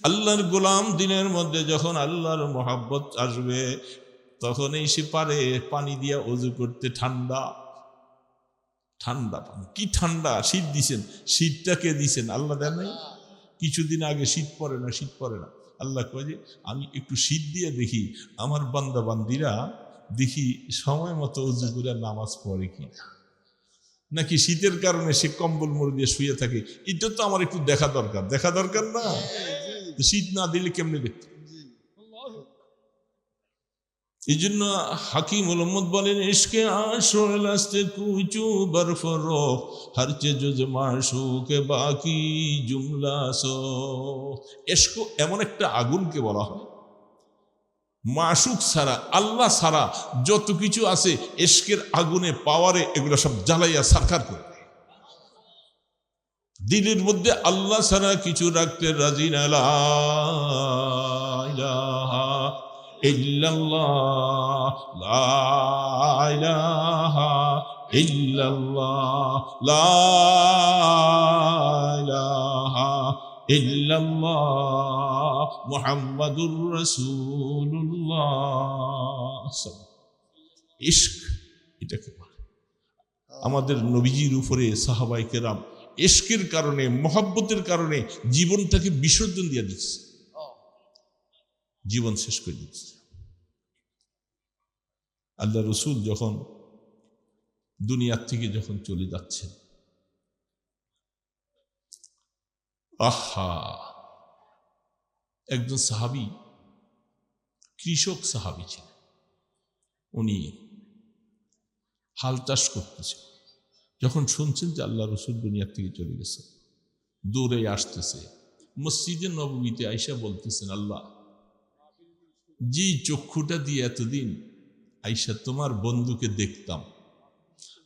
আল্লাহর গোলাম দিনের মধ্যে যখন আল্লাহর মহাব্বত আসবে তখন সে পারে পানি দিয়া ওযু করতে। ঠান্ডা ঠান্ডা পানি, কি ঠান্ডা! শীত দিছেন, শীতটা কে দিছেন? আল্লাহ দেন নাই? কিছুদিন আগে শীত পড়ে না, শীত পড়ে না। আল্লাহ কয় যে আমি একটু শীত দিয়ে দেখি আমার বান্দা বান্দিরা, দেখি সময় মতো ওযু করে নামাজ পড়ে কি নাকি শীতের কারণে সে কম্বল মুড়ি দিয়ে শুয়ে থাকে। এটা তো আমার একটু দেখা দরকার, দেখা দরকার না? শীত না দিলে কেমনে দেখতে? এই জন্য হাকিম উম্মত বলেন, ইশকে আশর লাস্তে কুচু বরফরো হর চেজুজ মাশুকে বাকি জুমলা সো। ইশক এমন একটা আগুনকে বলা হয়, মাশুক ছাড়া, আল্লাহ ছাড়া যত কিছু আছে ইশকের আগুনে পাওয়ারে এগুলো সব জ্বালাইয়া সারখার করে। দিলের মধ্যে আল্লাহ ছাড়া কিছু রাখতে রাজি না। লা ইলাহা ইল্লাল্লাহ, লা ইলাহা ইল্লাল্লাহ, লা ইলাহা ইল্লাল্লাহ মুহাম্মাদুর রাসূলুল্লাহ। ইশক এটাকে বলে। আমাদের নবীজির উপরে সাহাবায়ে কেরাম ইশকের কারণে, মহব্বতের কারণে জীবনটাকে বিসর্জন দিয়ে দিচ্ছে, জীবন শেষ করে দিচ্ছে। আল্লাহ রসুল যখন দুনিয়ার থেকে যখন চলে যাচ্ছেন, আহা, একজন সাহাবী, কৃষক সাহাবী ছিলেন, উনি হাল চাষ করতেছেন। যখন শুনছেন যে আল্লাহ রসুল দুনিয়ার থেকে চলে গেছে, দৌড়ে আসতেছে, মসজিদে নববীতে আইসা বলতেছেন, আল্লাহ, যে চক্ষুটা দিয়ে এতদিন আইসা তোমার বন্ধুকে দেখতাম,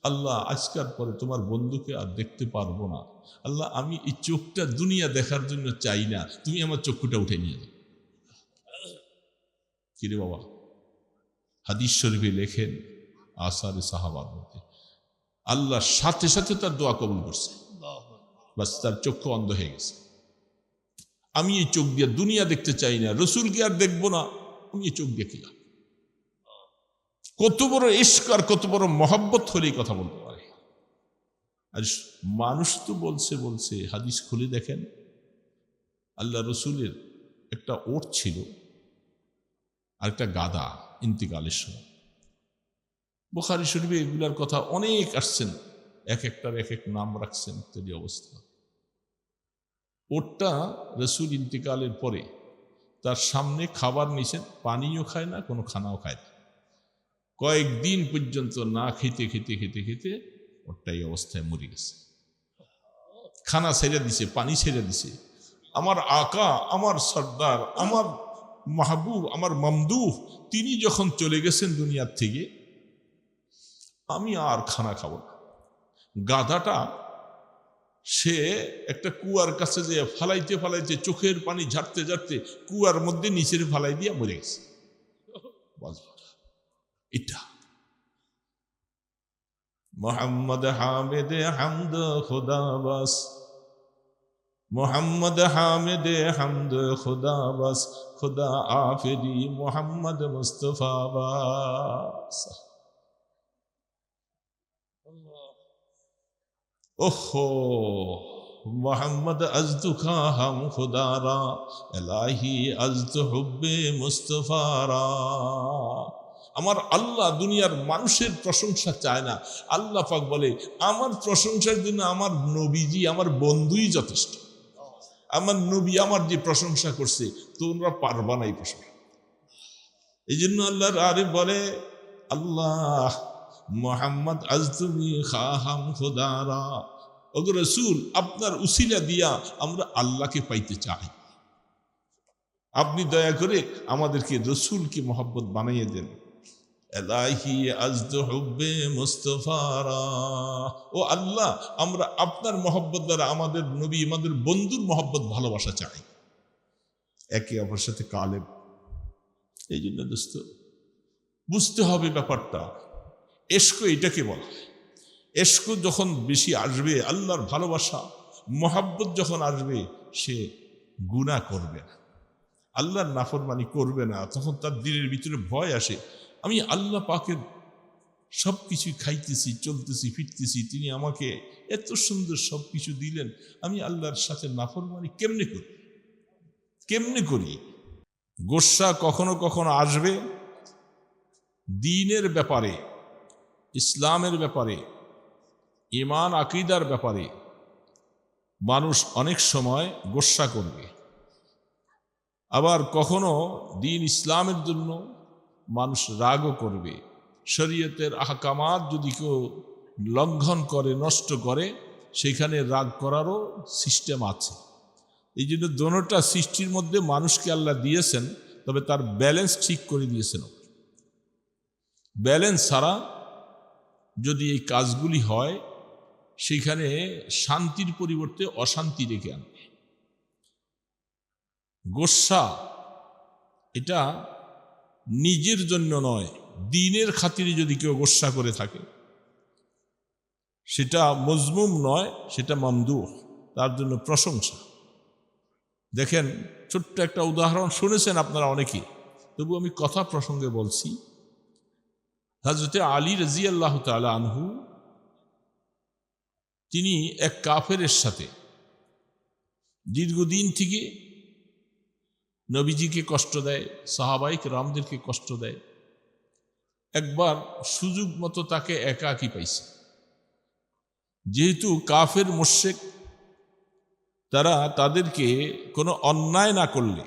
আল্লাহ আজকার পরে তোমার বন্ধুকে আর দেখতে পারবো না। আল্লাহ, আমি এই চোখটা দুনিয়া দেখার জন্য চাই না, তুমি আমার চক্ষুটা উঠে নিয়ে যাও। কিরে বাবা, হাদিস শরীফে লেখেন আসারে সাহাবার মধ্যে আল্লাহ সাথে সাথে তার দোয়া কবুল করছে, বাস তার চক্ষু অন্ধ হয়ে গেছে। আমি এই চোখ দিয়ে দুনিয়া দেখতে চাই না, রসুলকে আর দেখবো না, আমি এই চোখ দেখিলাম। কত বড় ইশক আর কত বড় মহব্বত হলেই কথা বলতে পারে। আর মানুষ তো বলছে হাদিস খুলে দেখেন, আল্লাহ রসুলের একটা ওট ছিল আর একটা গাদা ইন্তিকালের সময়। বুখারী শরীফে এগুলার কথা অনেক আসছেন, এক একটার এক এক নাম রাখছেন ইত্যাদি অবস্থা। ওটটা রসুল ইন্তিকালের পরে তার সামনে খাবার নিছেন, পানিও খায় না, কোনো খানাও খায় না। কয়েকদিন পর্যন্ত না খেতে খেতে খেতে খেতে ওটা এই অবস্থায় মরে গেছে। খানা ছেড়ে দিছে, পানি ছেড়ে দিছে। আমার আকা, আমার সর্দার, আমার মাহবুব, আমার মামদুহ, তিনি যখন চলে গেছেন দুনিয়ার থেকে, আমি আর খানা খাবো না। গাধাটা সে একটা কুয়ার কাছে যে ফালাইতে ফালাইতে চোখের পানি ঝাড়তে ঝাড়তে কুয়ার মধ্যে নিচের ফালাই দিয়ে মরে গেছে। এটা মোহাম্মদ হামিদে হামদ খুদা বাস, মোহাম্মদ হামিদে হামদ খুদা বাস, খুদা আফিরি মোহাম্মদ মুস্তফা বাস। ওহো মোহাম্মদ আজদু খা হাম খুদারা, এলাহি আজদু হুব্বে মুস্তফারা। আমার আল্লাহ দুনিয়ার মানুষের প্রশংসা চায় না। আল্লাহ পাক বলে, আমার প্রশংসার জন্য আমার নবীজি, আমার বন্ধুই যথেষ্ট। আমার নবী আমার যে প্রশংসা করছে, তোমরা পারবা না এই প্রশংসা। এই জন্য আল্লাহর আরে বলে, আল্লাহ মোহাম্মদ আজতুমি খাহাম খুদারা, ওগো রাসূল, আপনার উসিলা দিয়া আমরা আল্লাহকে পাইতে চাই। আপনি দয়া করে আমাদেরকে রসুলকে মহব্বত বানাইয়ে দেন। এলাহি আজদু হুব্বে মুস্তফারা, ও আল্লাহ, আমরা আপনার মহব্বত দ্বারা আমাদের নবী, আমাদের বন্ধুর মহব্বত ভালোবাসা চাই, একে অপরের সাথে কালেব। এই জন্য দোস্ত বুঝতে হবে ব্যাপারটা, ইশক এটাকে বলা হয়। ইশক যখন বেশি আসবে, আল্লাহর ভালোবাসা মহব্বত যখন আসবে, সে গুনাহ করবে না। আল্লাহর নাফরমানি করবে না, তখন তার দিলের ভিতরে ভয় আসে, আমি আল্লাহ পাকের সব কিছু খাইতেছি, চলতেছি, ফিরতেছি, তিনি আমাকে এত সুন্দর সব কিছু দিলেন, আমি আল্লাহর সাথে নাফরমানি কেমনে করি? গোস্বা কখনো কখনো আসবে দ্বীনের ব্যাপারে, ইসলামের ব্যাপারে, ঈমান আকীদার ব্যাপারে মানুষ অনেক সময় গোস্বা করবে। আবার কখনো দ্বীন ইসলামের জন্য মানুষ রাগও করবে। শরীয়তের আহকামাত যদি কেউ লঙ্ঘন করে, নষ্ট করে, সেখানে রাগ করারও সিস্টেম আছে। এই জন্য দোনোটা সৃষ্টির মধ্যে মানুষকে আল্লাহ দিয়েছেন, তবে তার ব্যালেন্স ঠিক করে দিয়েছেন। ব্যালেন্স ছাড়া যদি এই কাজগুলি হয়, সেখানে শান্তির পরিবর্তে অশান্তি রেখে আনবে। গোস্বা এটা নিজের জন্য নয়, দ্বীনের খাতিরে যদি কেউ গোস্বা করে থাকে, সেটা মজমুম নয়, সেটা মামদুহ, তার জন্য প্রশংসা। দেখেন, ছোট্ট একটা উদাহরণ শুনেছেন আপনারা অনেকে, তবু আমি কথা প্রসঙ্গে বলছি। হযরতে আলী রাদিয়াল্লাহু তাআলা আনহু, তিনি এক কাফেরের সাথে দীর্ঘদিন থেকে নবীজিকে কষ্ট দেয়, সাহাবায়ে কেরামদেরকে কষ্ট দেয়। একবার সুযোগ মতো তাকে একাকী পাইছে। যেহেতু কাফের মুশরিক, তারা তাদেরকে কোনো অন্যায় না করলে,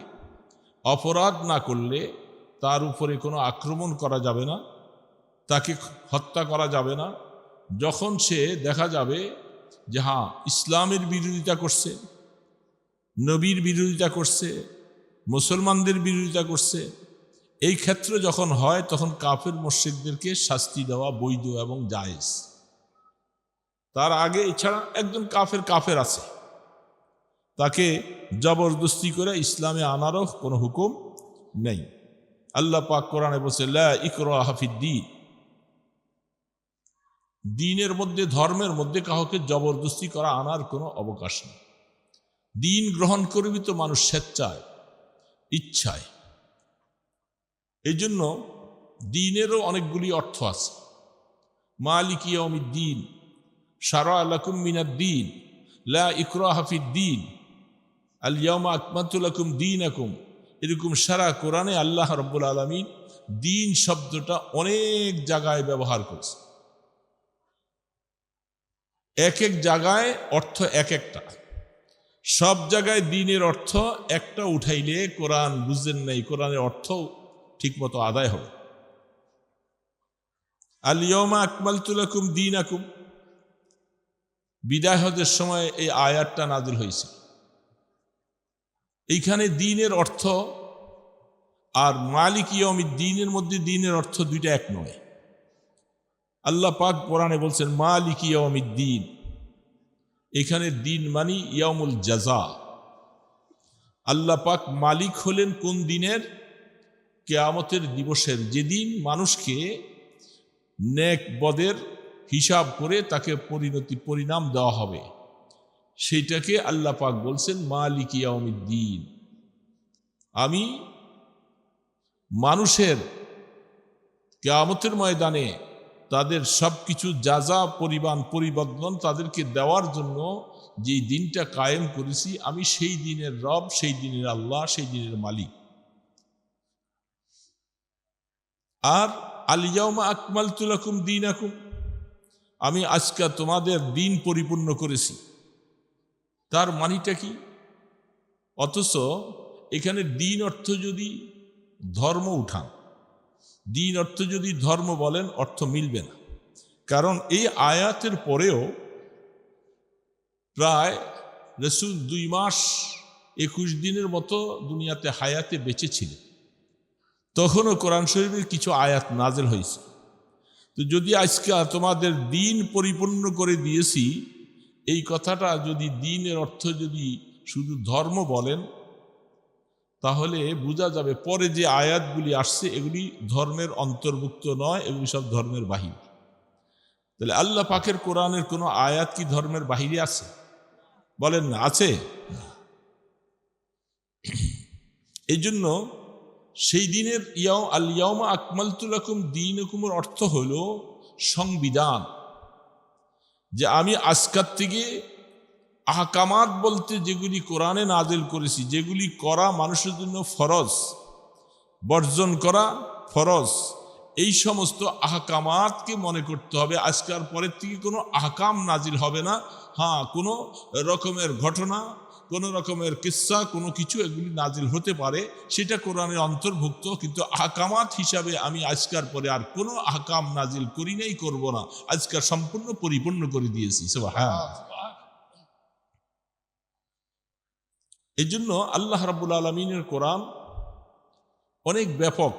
অপরাধ না করলে তার উপরে কোনো আক্রমণ করা যাবে না, তাকে হত্যা করা যাবে না। যখন সে দেখা যাবে যে হ্যাঁ, ইসলামের বিরোধিতা করছে, নবীর বিরোধিতা করছে, মুসলমানদের বিরোধিতা করছে, এই ক্ষেত্রে যখন হয়, তখন কাফের মুশরিকদেরকে শাস্তি দেওয়া বৈধ এবং জায়েজ। তার আগে এছাড়া একজন কাফের আছে, তাকে জবরদস্তি করে ইসলামে আনারও কোনো হুকুম নেই। আল্লাহ পাক কোরআনে বলছে, লা ইকরাহা ফিদ্দীন, দ্বীনের মধ্যে, ধর্মের মধ্যে কাউকে জবরদস্তি করা আনার কোনো অবকাশ নেই। দ্বীন গ্রহণ করবি তো মানুষ স্বেচ্ছায়, ইচ্ছায়। এই জন্য দ্বীনেরও অনেকগুলি অর্থ আছে। মালিকি ইয়াউমিদ্দীন, শারা'a লাকুম মিনাদ-দীন, লা ইকরাহা ফিদ-দীন, আল ইয়াউমা আকমালতু লাকুম দীনাকুম। এরকম সারা কোরআনে আল্লাহ রাব্বুল আলামিন দ্বীন শব্দটা অনেক জায়গায় ব্যবহার করেছে। এক এক জায়গায় অর্থ এক একটা। সব জায়গায় দ্বীনের অর্থ একটা উঠাইলে কোরআন বুঝেন নাই, কোরআনের অর্থ ঠিকমতো আদায় হবে। আল ইয়াউমা আকমালতু লাকুম দীনাকুম, বিদায় হজের সময় এই আয়াতটা নাযিল হয়েছে। এইখানে দ্বীনের অর্থ আর মালিক ইয়াউমিদ্দীনের মধ্যে দ্বীনের অর্থ দুইটা এক নয়। আল্লাহ পাক কোরআনে বলছেন মালিক ইয়াউমিদ্দীন, এখানে দ্বীন মানে ইয়াউমুল জাযা। আল্লাহ পাক মালিক হলেন কোন দিনের? কিয়ামতের দিবসের, যেদিন মানুষকে নেক বদের হিসাব করে তাকে পরিণাম দেওয়া হবে, সেইটাকে আল্লাহ পাক বলছেন মালিক ইয়াউমিদ্দীন। আমি মানুষের কিয়ামতের ময়দানে তাদের সব কিছু যাজা পরিবর্তন তাদেরকে দেওয়ার জন্য যে দিনটা কায়েম করেছি, আমি সেই দিনের রব, সেই দিনের আল্লাহ, সেই দিনের মালিক। আর আল ইয়াউমা আকমালতু লাকুম দীনাকুম, আমি আজকে তোমাদের দিন পরিপূর্ণ করেছি। তার মানিটা কি? অথচ এখানে দিন অর্থ যদি ধর্ম উঠান, দিন অর্থ যদি ধর্ম বলেন, অর্থ মিলবে না। কারণ এই আয়াতের পরেও প্রায় রাসূল 2 মাস 21 দিনের মতো দুনিয়াতে হায়াতে বেঁচে ছিলেন, তখনও কোরআন শরীফের কিছু আয়াত নাযিল হয়েছে। তো যদি আজকে তোমাদের দিন পরিপূর্ণ করে দিয়েছি, এই কথাটা যদি দিনের অর্থ যদি শুধু ধর্ম বলেন, তাহলে বোঝা যাবে পরে যে আয়াতগুলি আসছে এগুলি ধর্মের অন্তর্ভুক্ত নয়, এগুলি সব ধর্মের বাহিরে। তাহলে আল্লাহ পাকের কোরআনের কোনো আয়াত কি ধর্মের বাহিরে আছে? বলেন না, আছে? এই জন্য সেই দিনের আল ইয়াউমা আকমালতু লাকুম দীনাকুমের অর্থ হলো সংবিধান, যে আমি আজকাল থেকে আহকামাত বলতে যেগুলি কোরআনে নাজিল করেছি, যেগুলি করা মানুষের জন্য ফরজ, বর্জন করা ফরজ, এই সমস্ত আহকামাতকে মনে করতে হবে। আজকাল পরের থেকে কোনো আহকাম নাজিল হবে না। হ্যাঁ, কোনো রকমের ঘটনা, কোনো রকমের কিস্সা, কোনো কিছু এগুলি নাজিল হতে পারে, সেটা কোরআনের অন্তর্ভুক্ত, কিন্তু আহকামাত হিসাবে আমি আজকাল পরে আর কোনো আহকাম নাজিল করি নাই, করবো না। আজকাল সম্পূর্ণ পরিপূর্ণ করে দিয়েছি। সুবহানাল্লাহ। এই জন্য আল্লাহ রাব্বুল আলামিনের কোরআন অনেক ব্যাপক,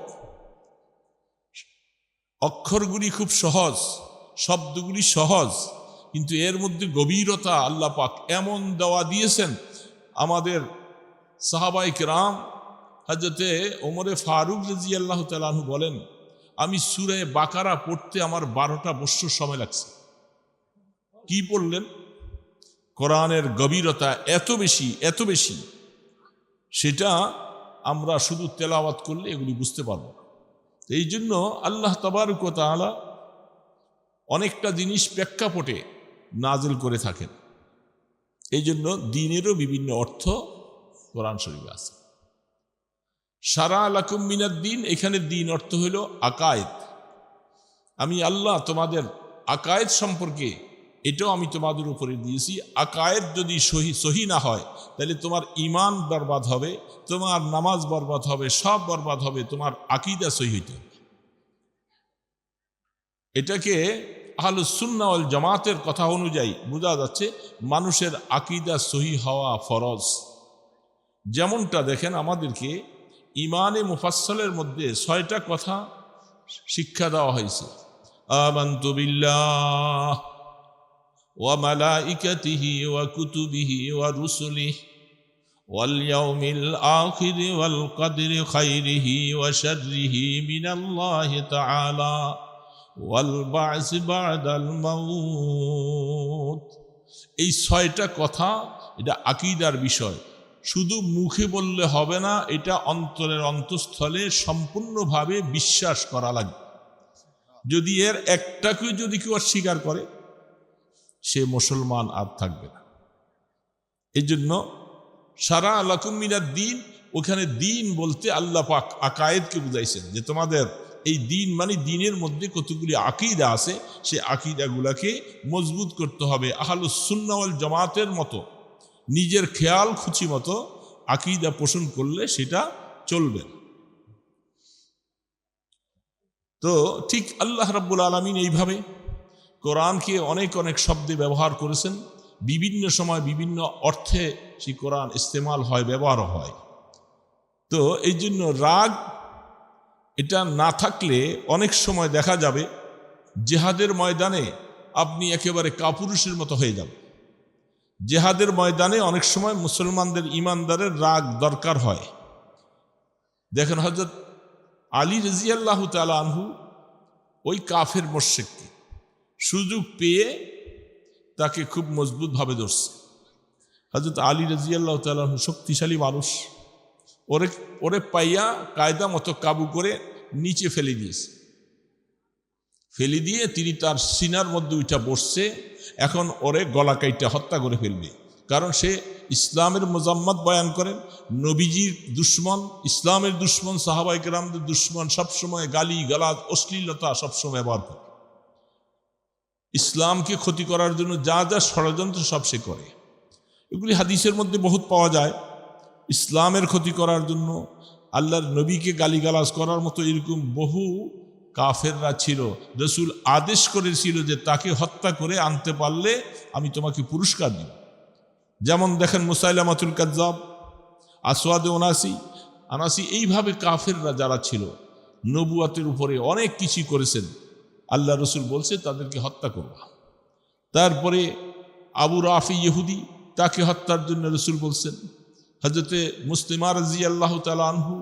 অক্ষরগুলি খুব সহজ, শব্দগুলি সহজ, কিন্তু এর মধ্যে গভীরতা আল্লাহ পাক এমন দেওয়া দিয়েছেন। আমাদের সাহাবায়ে কেরাম হযরতে ওমরে ফারুক রাদিয়াল্লাহু তাআলা আনহু বলেন, আমি সূরা বাকারা পড়তে আমার 12টা বছর সময় লাগছে। কি পড়লেন? কোরআনের গভীরতা এত বেশি, এত বেশি, সেটা আমরা শুধু তেলাওয়াত করলে এগুলি বুঝতে পারবো। এই জন্য আল্লাহ তাবারক ওয়া তাআলা অনেকটা জিনিস প্রেক্ষাপটে নাজিল করে থাকেন। এই জন্য দ্বীনেরও বিভিন্ন অর্থ কোরআন শরীফে আছে। শারা লাকুম মিনাদ দ্বীন, এখানে দ্বীন অর্থ হলো আকায়েদ। আমি আল্লাহ তোমাদের আকায়েদ সম্পর্কে, এটাও আমি তোমাদের উপরে দিয়েছি। আকায়েদ যদি সহি না হয়, তাহলে তোমার ঈমান বরবাদ হবে, তোমার নামাজ বরবাদ হবে, সব বরবাদ হবে। তোমার আকীদা সহি হইতে হবে। এটাকে আহলুস সুন্নাহ ওয়াল জামাতের কথা অনুযায়ী বোঝা যাচ্ছে মানুষের আকীদা সহি হওয়া ফরজ। যেমনটা দেখেন, আমাদেরকে ঈমানে মুফাসসালের মধ্যে 6টা কথা শিক্ষা দেওয়া হয়েছে। আমানতু বিল্লাহ ওয়া মালাইকাতিহি ওয়া কুতুবিহি ওয়া রুসুলিহি ওয়াল ইয়াউমিল আখির ওয়াল কদরি খাইরিহি ওয়া শাররিহি মিনাল্লাহি তাআলা ওয়াল বা'স বা'দাল মাউত। এই 6টা কথা, এটা আকীদার বিষয়। শুধু মুখে বললে হবে না, এটা অন্তরের অন্তঃস্থলে সম্পূর্ণভাবে বিশ্বাস করা লাগবে। যদি এর একটাকে যদি কেউ অস্বীকার করে, সে মুসলমান আর থাকবে না। এই জন্য শারা লাকুম মিনাদ দ্বীন, ওখানে দ্বীন বলতে আল্লাহ পাক আকায়েদকে বুঝাইছেন, যে তোমাদের এই দ্বীন মানে দ্বীনের মধ্যে কতগুলি আকীদা আছে, সেই আকীদাগুলোকে মজবুত করতে হবে। আহলুস সুন্নাহ ওয়াল জামাতের মতো নিজের খেয়াল খুশি মতো আকীদা পোষণ করলে সেটা চলবে। তো ঠিক আল্লাহ রাব্বুল আলামিন এইভাবে কোরআনকে অনেক অনেক শব্দে ব্যবহার করেছেন। বিভিন্ন সময় বিভিন্ন অর্থে সেই কোরআন ইস্তেমাল হয়, ব্যবহার হয়। তো এই জন্য রাগ এটা না থাকলে অনেক সময় দেখা যাবে জেহাদের ময়দানে আপনি একেবারে কাপুরুষের মতো হয়ে যাবেন। জেহাদের ময়দানে অনেক সময় মুসলমানদের ইমানদারের রাগ দরকার হয়। দেখেন, হযরত আলী রাদিয়াল্লাহু তাআলা আনহু ওই কাফের মুশরিককে সুযোগ পেয়ে তাকে খুব মজবুতভাবে ধরছে। হযরত আলী রাদিয়াল্লাহু তাআলা আনহু শক্তিশালী মানুষ, ওরে পাইয়া কায়দা মতো কাবু করে নিচে ফেলে দিয়েছে। ফেলে দিয়ে তিনি তার সিনার মধ্যে উঠা বসছে। এখন ওরে গলা কাইটা হত্যা করে ফেলবে, কারণ সে ইসলামের মোজাম্মত বয়ান করেন, নবীজির দুশ্মন, ইসলামের দুশ্মন, সাহাবায়ে কেরামদের দুশ্মন, সবসময় গালি গালাজ অশ্লীলতা সবসময় ব্যবহার করে। ইসলামকে ক্ষতি করার জন্য যা যা ষড়যন্ত্র সব সে করে। এগুলি হাদিসের মধ্যে বহুত পাওয়া যায়। ইসলামের ক্ষতি করার জন্য, আল্লাহর নবীকে গালিগালাজ করার মতো এরকম বহু কাফেররা ছিল। রাসূল আদেশ করেছিল যে তাকে হত্যা করে আনতে পারলে আমি তোমাকে পুরস্কার দিব। যেমন দেখেন মুসাইলামাতুল কাজ্জাব, আসওয়াদে আনাসি, এইভাবে কাফেররা যারা ছিল নবুয়াতের উপরে অনেক কিছু করেছেন। আল্লাহ রাসূল বলছে তাদেরকে হত্যা করবা। তারপরে আবু রাফি ইহুদি, তাকে হত্যার জন্য রাসূল বলছেন। হযরতে মুসলিমা রাদিয়াল্লাহু তাআলা আনহু,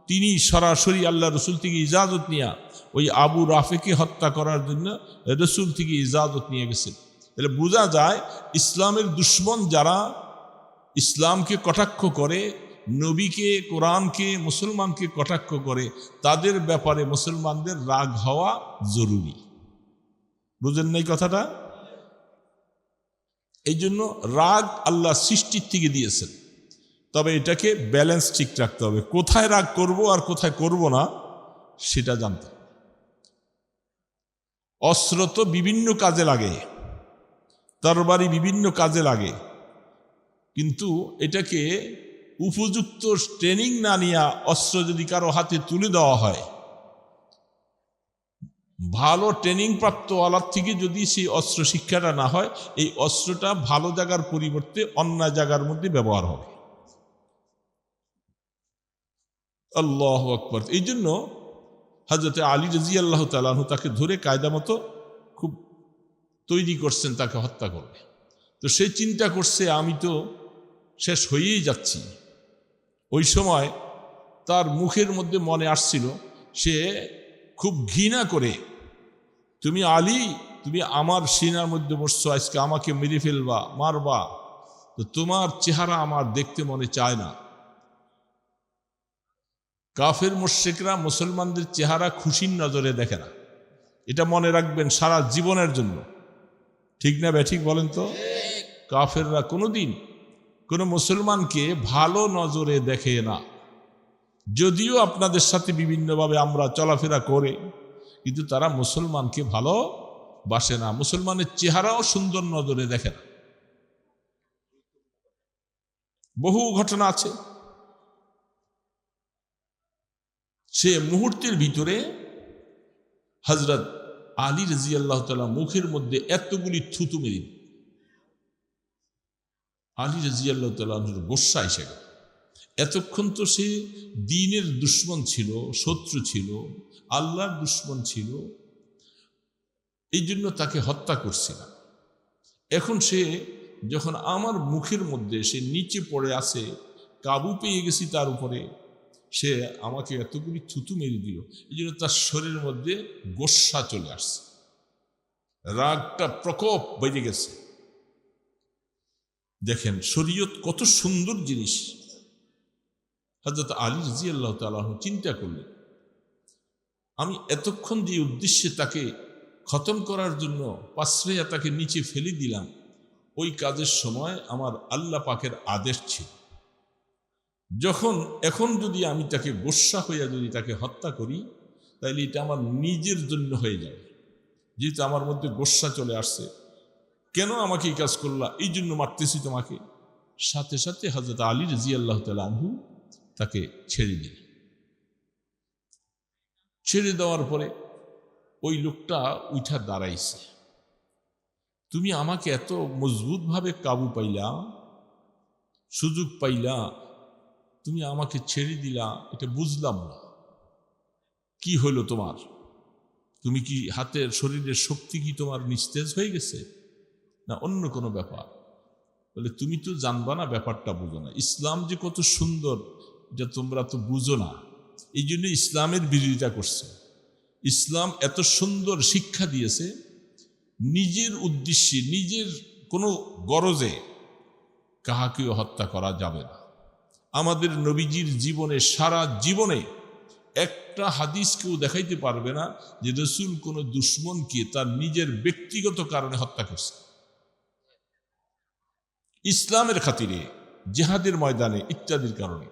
তিনি সরাসরি আল্লাহ রাসূল থেকে ইজাজত নিয়ে ওই আবু রাফিকে হত্যা করার জন্য রাসূল থেকে ইজাজত নিয়ে গেছেন। তাহলে বোঝা যায় ইসলামের দুশ্মন যারা ইসলামকে কটাক্ষ করে, নবীকে, কোরআনকে, মুসলমানকে কটাক্ষ করে, তাদের ব্যাপারে মুসলমানদের রাগ হওয়া জরুরি। বুঝেন নাই কথাটা? এই জন্য রাগ আল্লাহ সৃষ্টির থেকে দিয়েছেন, তবে এটাকে ব্যালেন্স ঠিক রাখতে হবে। কোথায় রাগ করব আর কোথায় করব না সেটা জানতে হবে। অস্ত্র তো বিভিন্ন কাজে লাগে, তরবারি বিভিন্ন কাজে লাগে, কিন্তু এটাকে উপযুক্ত ট্রেনিং না নিয়ে অস্ত্র যদি কারো হাতে তুলে দেওয়া হয়, ভালো ট্রেনিং প্রাপ্ত আলার থেকে যদি সেই অস্ত্র শিক্ষাটা না হয়, এই অস্ত্রটা ভালো জায়গার পরিবর্তে অন্য জায়গার মধ্যে ব্যবহার হবে। আল্লাহু আকবার। এই জন্য হযরত আলী রাদিয়াল্লাহু তাআলা আনহু তাকে ধরে কায়দা মতো খুব তৈরি করছেন তাকে হত্যা করবে। তো সে চিন্তা করছে আমি তো শেষ হয়েই যাচ্ছি। ওই সময় তার মুখের মধ্যে মনে আসছিল, সে খুব ঘৃণা করে, তুমি আলী, তুমি আমার সিনার মধ্যে বসছো, আজকে আমাকে মেরে ফেলবা, মারবা, তো তোমার চেহারা আমার দেখতে মনে চায় না। কাফের মুশরিকরা মুসলমানদের চেহারা খুশির নজরে দেখে না, এটা মনে রাখবেন সারা জীবনের জন্য। ঠিক না ব্যাঠিক বলেন তো? কাফেররা কোনোদিন কোনো মুসলমানকে ভালো নজরে দেখে না। যদিও আপনাদের সাথে বিভিন্নভাবে আমরা চলাফেরা করে, কিন্তু তারা মুসলমানকে ভালো বাসে না, মুসলমানের চেহারাও সুন্দর নজরে দেখে না। বহু ঘটনা আছে। সে মুহূর্তের ভিতরে হযরত আলী রাদিয়াল্লাহু তাআলা মুখের মধ্যে এতগুলি থুতু মেরে, আলী রাদিয়াল্লাহু তাআলা গোসা এসে গেল। এতক্ষণ তো সে দ্বীনের দুশমন ছিল, শত্রু ছিল, আল্লাহর দুশমন ছিল, এই জন্য তাকে হত্যা করছিলাম। এখন সে যখন আমার মুখের মধ্যে সে নিচে পড়ে আছে, কাবু পেয়ে গেছি তার উপরে, সে আমাকে এতগুলি থুতু মেরে দিল। এই জন্য তার শরীরের মধ্যে গোসা চলে আসছে, রাগটা প্রকোপ বেড়ে গেছে। দেখেন শরীয়ত কত সুন্দর জিনিস। হযরত আলী রাদিয়াল্লাহু তাআলা চিন্তা করলেন, আমি এতক্ষণ যে উদ্দেশ্যে তাকে খতম করার জন্য পাশরেয়া তাকে নিচে ফেলে দিলাম, ওই কাজের সময় আমার আল্লাহ পাকের আদেশ ছিল। এখন যদি আমি তাকে গোসা হইয়া যদি তাকে হত্যা করি, তাহলে এটা আমার নিজের জন্য হয়ে যাবে। যেহেতু আমার মধ্যে গোসা চলে আসছে, কেন আমাকে এই কাজ করলা, এই জন্য মারতেছি তোমাকে। সাথে সাথে হযরত আলী রাদিয়াল্লাহু তাআলা আনহু তাকে ছেড়ে দিল। ছেড়ে দেওয়ার পরে ওই লোকটা উঠা দাঁড়াইছে, তুমি আমাকে এত মজবুতভাবে কাবু পাইলা, সুযোগ পাইলা, তুমি আমাকে ছেড়ে দিলা, এটা বুঝলাম না, কি হইল তোমার? তুমি কি হাতের শরীরের শক্তি কি তোমার নিস্তেজ হয়ে গেছে, না অন্য কোনো ব্যাপার? বলে তুমি তো জানবা না, ব্যাপারটা বুঝো না, ইসলাম যে কত সুন্দর এটা তোমরা তো বুঝো না, এই জন্য ইসলামের বিরোধিতা করছে। ইসলাম এত সুন্দর শিক্ষা দিয়েছে, নিজের উদ্দেশ্যে, নিজের কোনো গরজে কাহাকেও হত্যা করা যাবে না। আমাদের নবীজির জীবনে, সারা জীবনে একটা হাদিস কেউ দেখাইতে পারবে না যে রাসূল কোনো দুশমনকে তার নিজের ব্যক্তিগত কারণে হত্যা করছে। ইসলামের খাতিরে, জিহাদের ময়দানে ইত্যাদির কারণে।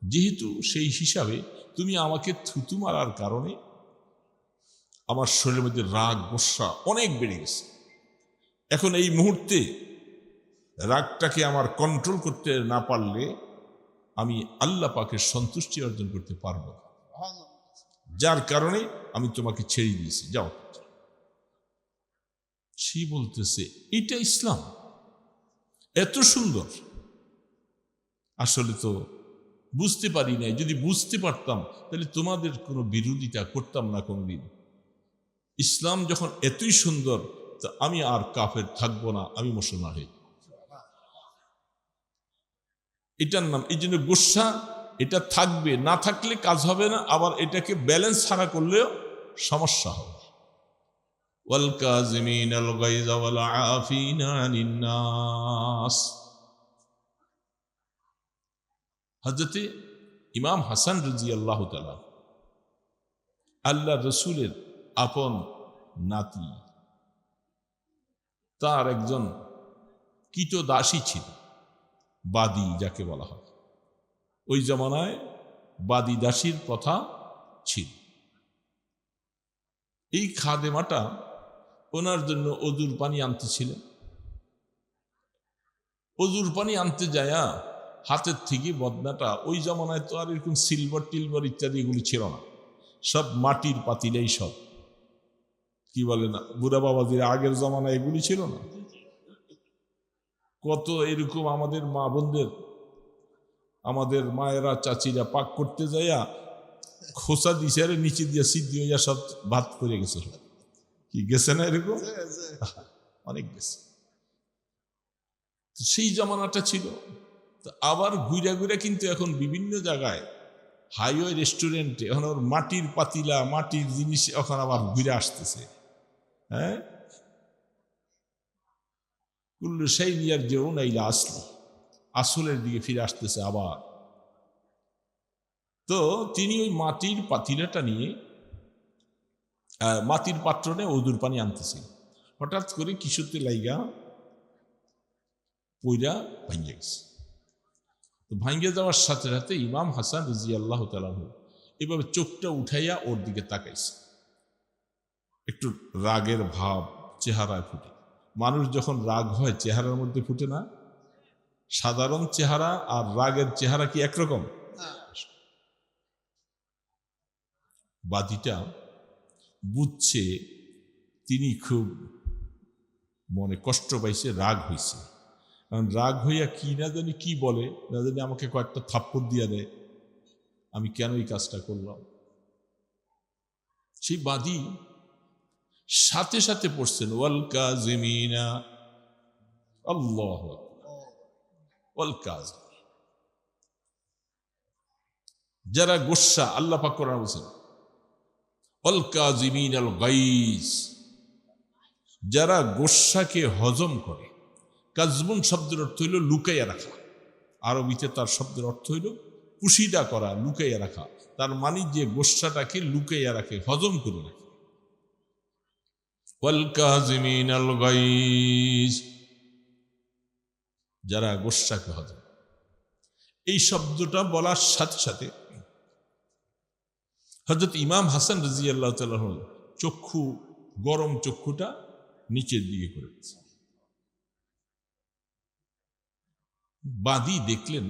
যেহেতু সেই হিসাবে তুমি আমাকে থুতু মারার কারণে আমার শরীরের মধ্যে রাগ গোসা অনেক বেড়ে গেছে। এখন এই মুহূর্তে রাগটাকে আমার কন্ট্রোল করতে না পারলে আমি আল্লাহ পাকের সন্তুষ্টি অর্জন করতে পারবো না, যার কারণে আমি তোমাকে ছেড়ে দিয়েছি, যাও। সে বলতেছে এটা ইসলাম এত সুন্দর, আসলে তো বুঝতে পারি নাই, যদি বুঝতে পারতাম তাহলে তোমাদের কোনো বিরোধিতা করতাম না কোনদিন। ইসলাম যখন এতই সুন্দর, তো আমি আর কাফের থাকবো না, আমি মুসলমান হই। এটার নাম, এই জন্য গোসা এটা থাকবে, না থাকলে কাজ হবে না, আবার এটাকে ব্যালেন্স ছাড়া করলেও সমস্যা হবে। ওয়াল কাযিমিনাল গায়যা ওয়াল আফিনা আনিন নাস। হযরতে ইমাম হাসান রাদিয়াল্লাহু তাআলা আল্লাহ রসুলের আপন নাতি, তার একজন কীতদাসী ছিল, বাদী যাকে বলা হয়। ওই জমানায় বাদী দাসীর প্রথা ছিল। এই খাদেমাটা ওনার জন্য অজুর পানি আনতেছিলেন। অজুর পানি আনতে যায়া হাতের থেকে বদনাটা, ওই জমানায় তো আর এরকম সিলভার টিলভার ইত্যাদি এগুলি ছিল না, সব মাটির পাতিলেই সব, কি বলে না বুড়া বাবাজির আগের জমানায় এগুলি ছিল না। কত এরকম আমাদের মা বোনদের, আমাদের মায়েরা চাচিরা পাক করতে যাইয়া খোসা দিছে আর নিচে দিয়ে সিদ্ধি হইয়া সব ভাত করে গেছে। কি গেছে না এরকম? অনেক গেছে। সেই জামানাটা ছিল। আবার ঘুরা ঘুরা কিন্তু এখন বিভিন্ন জায়গায় হাইওয়ে রেস্টুরেন্টে এখন ওর মাটির পাতিলা, মাটির জিনিস এখন আবার ঘুরে আসতেছে। হ্যাঁ, কুল্লু সেই নিয়ার যেও নাইলা আসলি, আসলের দিকে ফিরে আসতেছে আবার। তো তিনি ওই মাটির পাতিলাটা নিয়ে, মাটির পাত্রনে ওজুর পানি আনতেছিল। হঠাৎ করে কিছুতে লাইগা পইরা ভাঙ্গে গেছে। তো ভাঙ্গে যাওয়ার সাথে সাথে ইমাম হাসান রাদিয়াল্লাহু তাআলা এভাবে চোখটা উঠাইয়া ওর দিকে তাকাইছে। একটু রাগের ভাব চেহারায় ফুটে। মানুষ যখন রাগ হয় চেহারার মধ্যে ফুটে না? সাধারণ চেহারা আর রাগের চেহারা কি একরকম? বাদীটা বুঝছে তিনি খুব মনে কষ্ট পাইছে, রাগ হয়েছে। কারণ রাগ হইয়া কি না জানি কি বলে, না জানি আমাকে কয়েকটা থাপ্পড় দিয়া দেয়, আমি কেন এই কাজটা করলাম। সেই বাদী সাথে সাথে পড়ছেন ওয়াল কাযিমিনা, আল্লাহু আকবার, ওয়াল কাযিম, যারা গোসা, আল্লাহ পাক কোরআনে বলেছেন ওয়াল কাযিমিনাল গাইজ, যারা গোসাকে হজম করে। কাজবুন শব্দের অর্থ হইল লুকাইয়া রাখা, আরবিতে তার শব্দের অর্থ হইল পুশিদা করা, লুকাইয়া রাখা। তার মানে যে গোসাটাকে লুকাইয়া রাখে, হজম করে রাখে। ওয়াল কাযিমিনাল গাইজ, যারা গোসাকে হজম। এই শব্দটা বলার সাথে সাথে হযরত ইমাম হাসান রাদিয়াল্লাহু তাআলা চক্ষু, গরম চক্ষুটা নিচের দিকে করে দিয়েছে। বাদী দেখলেন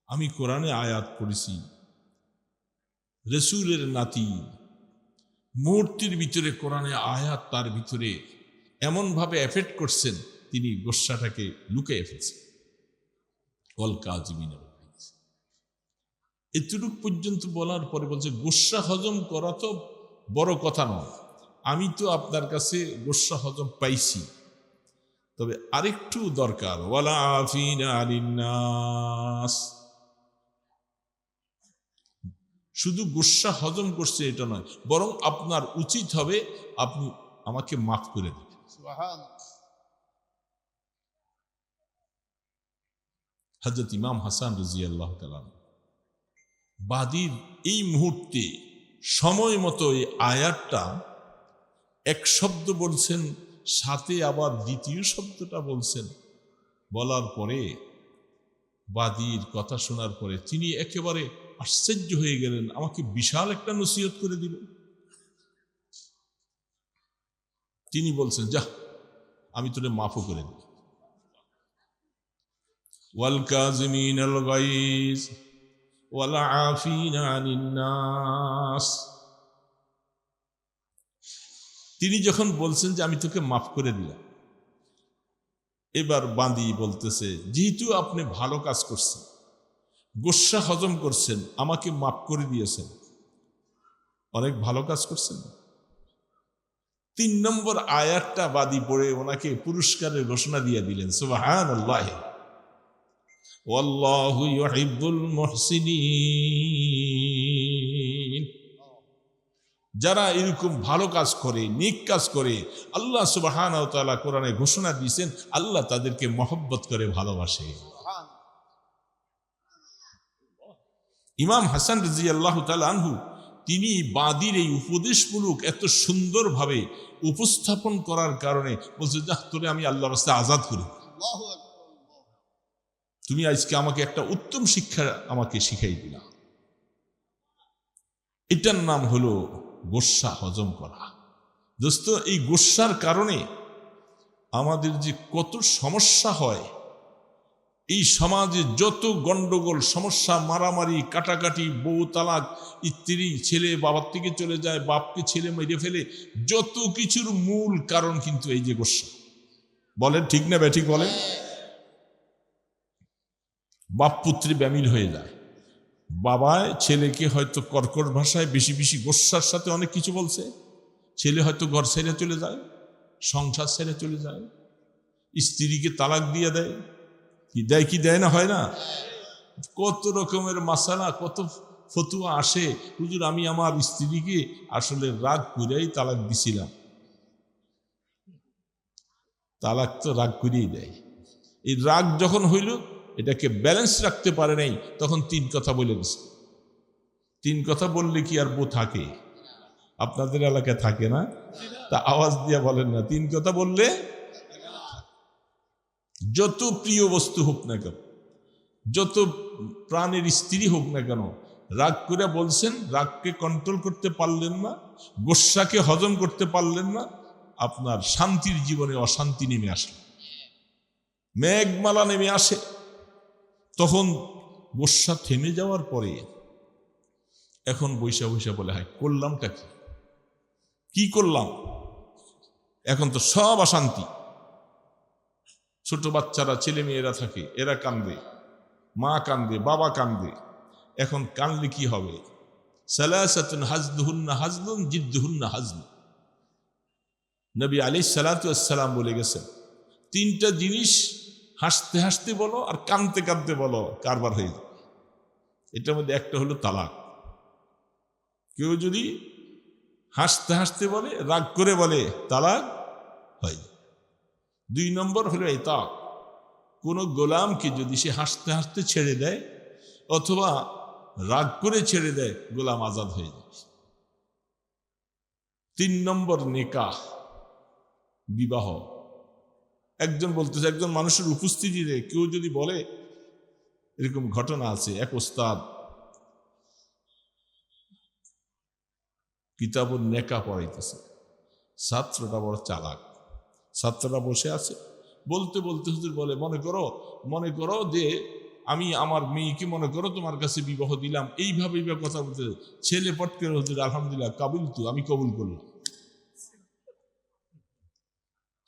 আমি কোরআনে আয়াত পড়েছি, রসুলের নাতি মূর্তির ভিতরে কোরআনে আয়াত তার ভিতরে এমনভাবে এফেক্ট করছেন, তিনি গোসাটাকে লুকিয়ে ফেলছেন। ওয়াল কাযিমিনা, এতটুক পর্যন্ত বলার পরে বলছে গোসা হজম করা তো বড় কথা নয়, আমি তো আপনার কাছে গোসা হজম পাইছি, তবে আরেকটু দরকার। ওয়ালা আফিনা আনিন নাস, শুধু গোসা হজম করছে এটা নয়, বরং আপনার উচিত হবে আপনি আমাকে মাফ করে দেবেন। হযরত ইমাম হাসান রাদিয়াল্লাহু তাআলা বাদীর এই মুহূর্তে সময় মতো এই আয়াতটা এক শব্দ বলছেন, সাথে আবার দ্বিতীয় শব্দটা বলছেন। বলার পরে বাদীর কথা শোনার পরে তিনি একেবারে আশ্চর্য হয়ে গেলেন, আমাকে বিশাল একটা নসিহত করে দিল। তিনি বলছেন, যা আমি তোরে মাফও করে দিই। ওয়াল কাযিমিনাল গাইজ ওয়াল আফিনা আনিন নাস, তিনি যখন বলছেন যে আমি তোকে মাফ করে দিলাম, এবার বাদী বলতেছে যেহেতু আপনি ভালো কাজ করছেন, গোসা হজম করছেন, আমাকে মাফ করে দিয়েছেন, অনেক ভালো কাজ করছেন। 3 নম্বর আয়াতটা বাদী পড়ে ওনাকে পুরস্কারের ঘোষণা দিয়ে দিলেন। সুবহানাল্লাহ, ওয়াল্লাহু ইউহিব্বুল মুহসিনিন, যারা এরকম ভালো কাজ করে, নেক কাজ করে, আল্লাহ সুবহানাহু ওয়া তাআলা কোরআনে ঘোষণা দিয়েছেন আল্লাহ তাদেরকে মহব্বত করে, ভালোবাসে। ইমাম হাসান রাদিয়াল্লাহু তাআলা আনহু তিনি বাদীর এই উপদেশমূলক এত সুন্দরভাবে উপস্থাপন করার কারণে বলছে, যাহ, তোরে আমি আল্লাহর রাস্তায় আজাদ করি, তুমি আজকে আমাকে একটা উত্তম শিক্ষা আমাকে শিখাই দিলা। এটার নাম হলো গোস্বা হজম করা। দোস্ত, এই গোস্বার কারণে আমাদের যে কত সমস্যা হয়, এই সমাজে যত গন্ডগোল সমস্যা, মারামারি, কাটাকাটি, বউ তালাক, স্ত্রী ছেলে বাবার থেকে চলে যায়, বাপকে ছেলে মেরে ফেলে, যত কিছুর মূল কারণ কিন্তু এই যে গোস্বা। বলেন ঠিক না ব্যাঠিক বলেন? বাপ পুত্রে ব্যামিল হয়ে যায়, বাবায় ছেলেকে হয়তো কর্কট ভাষায় বেশি বেশি গোস্বার সাথে অনেক কিছু বলছে, ছেলে হয়তো ঘর ছেড়ে চলে যায়, সংসার ছেড়ে চলে যায়, স্ত্রীকে তালাক দিয়ে দেয়, কি দেয় না, হয় না? কত রকমের মাসালা, কত ফতুয়া আসে, হুজুর আমি আমার স্ত্রীকে আসলে রাগ করেই তালাক দিছিলাম। তালাক তো রাগ করেই দেয়। এই রাগ যখন হইল, এটাকে ব্যালেন্স রাখতে পারে নাই, তখন 3 কথা বলে গেছে। 3 কথা বললে কি আর বউ থাকে? আপনাদের এলাকায় থাকে না? তা আওয়াজ দিয়ে বলেন না, 3 কথা বললে যত প্রিয় বস্তু হোক না কেন, যত প্রাণের স্ত্রী হোক না কেন, রাগ করে বলছেন, রাগকে কন্ট্রোল করতে পারলেন না, গোস্বাকে হজম করতে পারলেন না, আপনার শান্তির জীবনে অশান্তি নেমে আসে, মেঘমালা নেমে আসে। তখন গোস্বা থেমে যাওয়ার পরে এখন বৈশা বৈশা বলে, হয় করলামটা কি করলাম? এখন তো সব অশান্তি। ছোট বাচ্চারা, ছেলে মেয়েরা থাকে, এরা কান্দে, মা কান্দে, বাবা কান্দে। এখন কান্দলে কি হবে? সালাসাতুন হাজলুহুন্না হাজলুন জিদ্দুহুন্না হাজলুন। নবী আলাইহিস সালাতু ওয়াস সালাম বলে গেছেন, 3টা জিনিস হাসতে হাসতে বলো আর কাঁদতে কাঁদতে বলো, কারবার হয়ে যায়। এটার মধ্যে একটা হলো তালাক। কেউ যদি হাসতে হাসতে বলে, রাগ করে বলে, তালাক হয়। 2 নম্বর হলো ইতাক। কোনো গোলামকে যদি সে হাসতে হাসতে ছেড়ে দেয় অথবা রাগ করে ছেড়ে দেয়, গোলাম আজাদ হয়ে যায়। 3 নম্বর নিকাহ, বিবাহ। একজন বলতেছে, একজন মানুষের উপস্থিতিতে কেউ যদি বলে, এরকম ঘটনা আছে, এক ওস্তাদ কিতাবুন নেকাহ পড়াইতেছে, ছাত্রটা বড় চালাক। ছাত্ররা বসে আছে, বলতে বলতে হুজুর বলে, মনে করো যে আমি আমার মেয়েকে মনে করো তোমার কাছে বিবাহ দিলাম, এইভাবে কথা বলতে ছেলে পট করে, হুজুর আলহামদুলিল্লাহ কাবিল তু, আমি কবুল করলাম।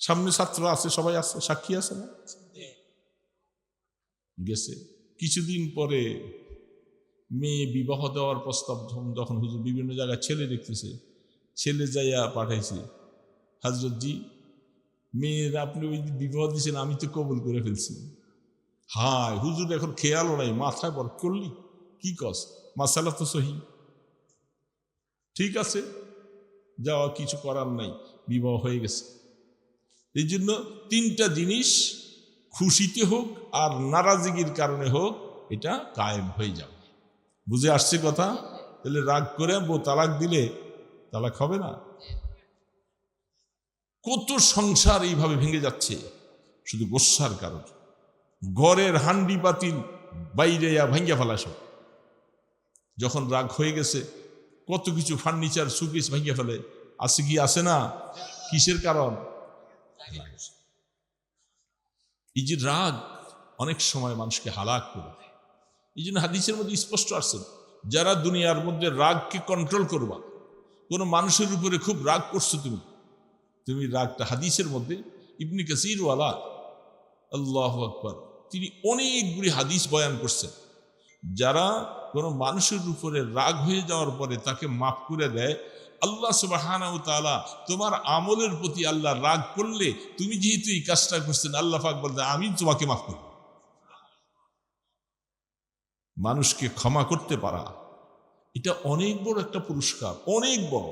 সামনে ছাত্র আছে, সবাই আছে, সাক্ষী আছে না? গেছে। কিছুদিন পরে মেয়ে বিবাহ দেওয়ার প্রস্তাব যখন হুজুর বিভিন্ন জায়গায় ছেলে দেখতেছে, ছেলে যাইয়া পাঠাইছে, হযরত জি মেয়ের আপনি ওই বিবাহ দিয়েছেন, আমি তো কবুল করে ফেলছি। হায় হুজুর এখন খেয়ালও নাই, মাথায় বর করলি কি কস, মাসালা তো সহি, ঠিক আছে, যাওয়া কিছু করার নাই, বিবাহ হয়ে গেছে। এই জন্য 3টা জিনিস খুশিতে হোক আর নারাজগির কারণে হোক, এটা কায়েম হয়ে যাবে। বুঝে আসছে কথা? তাহলে রাগ করে বউ তালাক দিলে তালাক হবে না। কত সংসার এইভাবে ভেঙে যাচ্ছে শুধু গোস্বার কারণে। ঘরের হান্ডি বাতিল বাইরে ভাঙ্গা ফেলা সব। যখন রাগ হয়ে গেছে, কত কিছু ফার্নিচার সুকেস ভাঙ্গা ফেলে, আছে কি আছে না? কিসের কারণ? এই যে রাগ অনেক সময় মানুষকে হালাক করে দেয়। এই জন্য হাদিসের মধ্যে স্পষ্ট আছে, যারা দুনিয়ার মধ্যে রাগকে কন্ট্রোল করবা, কোনো মানুষের উপরে খুব রাগ করছো তুমি রাগটা, হাদিসের মধ্যে ইবনে কাসির ওয়ালা, আল্লাহু আকবার, তিনি অনেকগুলি হাদিস বয়ান করছেন। যারা কোনো মানুষের উপরে রাগ হয়ে যাওয়ার পরে তাকে মাফ করে দেয়, আল্লাহ সুবহানাহু ওয়া তাআলা তোমার আমলের প্রতি আল্লাহ রাগ করলে, তুমি যেহেতু এই কাজটা করছেন, আল্লাহ পাক বলতে আমি তোমাকে মাফ করব। মানুষকে ক্ষমা করতে পারা, এটা অনেক বড় একটা পুরস্কার, অনেক বড়।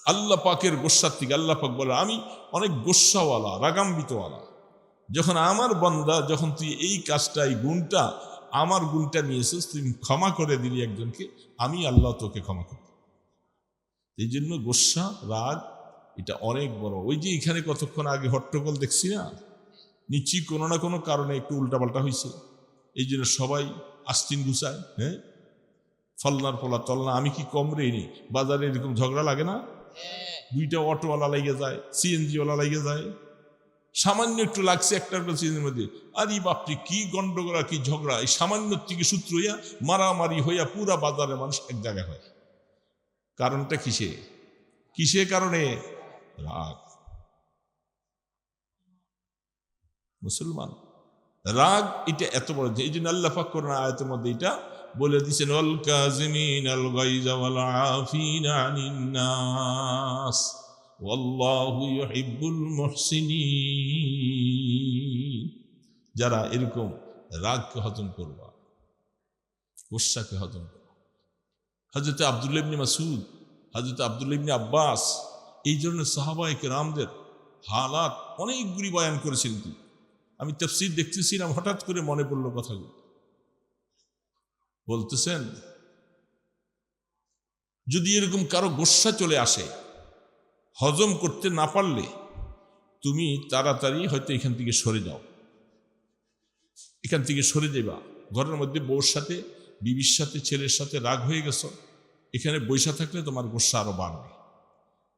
আল্লাহ পাকের গোস্বার থেকে আল্লাহ পাক বলে, আমি অনেক গোস্বাওয়ালা, রাগাম্বিতওয়ালা। যখন আমার বান্দা, যখন তুই এই কাজটা, এই গুণটা আমার গুণটা নিয়েছিস, তুমি ক্ষমা করে দিলি একজনকে, আমি আল্লাহ তোকে ক্ষমা করি। এই জন্য গোসা রাগ এটা অনেক বড়। ওই যে এখানে কতক্ষণ আগে হট্টগোল দেখছি না, নিশ্চয়ই কোনো না কোনো কারণে একটু উল্টাপাল্টা হয়েছে, এই জন্য সবাই আস্তিন গুছায়। হ্যাঁ, ফলনার পোলা তলনা, আমি কি কম রে নি? বাজারে এরকম ঝগড়া লাগে না? দুইটা অটোওয়ালা লেগে যায়, সিএনজিওয়ালা লেগে যায়, সামান্য একটু লাগছে একটা সিএনজির মধ্যে, আরে বাপরে কি গন্ডগোল কি ঝগড়া, এই সামান্য থেকে সূত্র হইয়া মারামারি হইয়া পুরা বাজারে মানুষ এক জায়গায় হয়। কারণটা কিসে? কিসে কারণে? রাগ। মুসলমান রাগ এটা এত বড়, এই জন্য আল্লাহ পাক কোরআন আয়াতের মধ্যে এটা বলে দিয়েছেন, ওয়াল কাযিমিনাল গায়যা ওয়াল আফিনা আনিন নাস ওয়াল্লাহু ইউহিব্বুল মুহসিনিন। যারা এরকম রাগকে হজম করবা, গোসাকে হজম করবা। হযরত আব্দুল্লাহ ইবনে মাসউদ, হযরত আব্দুল্লাহ ইবনে আব্বাস, এই ধরনের সাহাবায়ে কেরামদের হালাত অনেকগুলি বয়ান করেছিলেন তিনি। আমি তাফসীর দেখতেছিলাম, হঠাৎ করে মনে পড়লো কথাগুলো। বলতেছেন, যদি এরকম কারো গোসা চলে আসে, হজম করতে না পারলে তুমি তাড়াতাড়ি হয়তো এখান থেকে সরে যাও, এখান থেকে সরে যাবা। ঘরের মধ্যে বউর সাথে, বিবির সাথে, ছেলের সাথে রাগ হয়ে গেছো, এখানে বৈশা থাকলে তোমার গোসা আরো বাড়বে,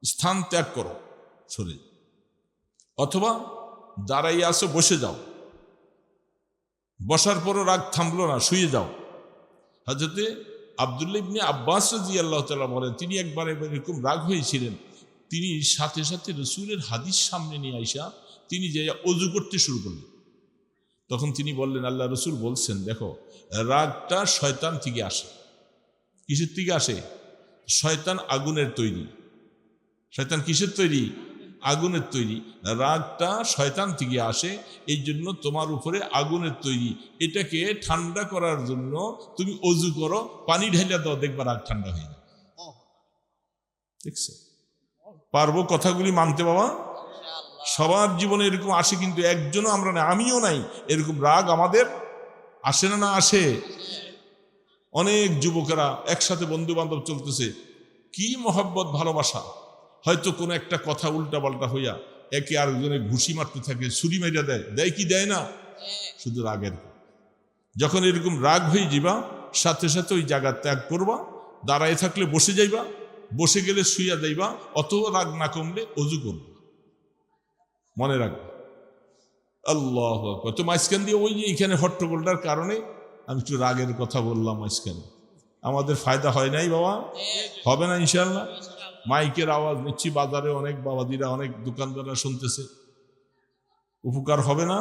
স্থান ত্যাগ করো, সরে যাও। অথবা দাঁড়াইয়ে আসো, বসে যাও, বসার পরও রাগ থামলো না, শুয়ে যাও। হযরতে আব্দুল্লাহ ইবনে আব্বাস রাদিয়াল্লাহু তাআলা বলেন, তিনি একবার এরকম রাগ হয়েছিলেন, তিনি সাথে সাথে রাসূলের হাদিস সামনে নিয়ে আইসা তিনি যে ওযু করতে শুরু করলেন। তখন তিনি বললেন, আল্লাহ রাসূল বলছেন, দেখো রাগটা শয়তান থেকে আসে। কিসের থেকে আসে? শয়তান আগুনের তৈরি। শয়তান কিসের তৈরি? আগুনের তৈরি। রাগটা শয়তান থেকে আসে, এই জন্য তোমার উপরে আগুনের তৈরি। এটাকে ঠান্ডা করার জন্য তুমি ওযু করো, পানি ঢেলে দাও, দেখবা রাগ ঠান্ডা হয়ে যাবে। দেখছো? পারবো কথাগুলি মানতে বাবা? সবার জীবনে এরকম আসে, কিন্তু একজনও আমরা নাই, আমিও নাই, এরকম রাগ আমাদের আসে না? না আসে? অনেক যুবকেরা একসাথে বন্ধু বান্ধব চলতেছে, কি মহব্বত ভালোবাসা, হয়তো কোনো একটা কথা উল্টা পাল্টা হইয়া একে আরেকজনে ঘুষি মারতে থাকে, ছুরি মাইরা দেয়, দেয় কি দেয় না? শুধু রাগের। যখন এরকম রাগ হয়ে যাবা, সাথে সাথে ওই জায়গা ত্যাগ করবা, দাঁড়ায় থাকলে বসে যাইবা, বসে গেলে শুইয়া যাইবা, অত রাগ না কমলে ওযু করবা। মনে রাখবা। আল্লাহু আকবার। তো মাঝখান দিয়ে ওই যে এখানে হট্টগোলটার কারণে আমি একটু রাগের কথা বললাম মাঝখানে। আমাদের ফায়দা হয় নাই বাবা? হবে না ইনশাআল্লাহ? মাইকের আওয়াজ নিচ্ছি, বাজারে অনেক বাবাদিরা, অনেক দোকানদাররা শুনতেছে, উপকার হবে না?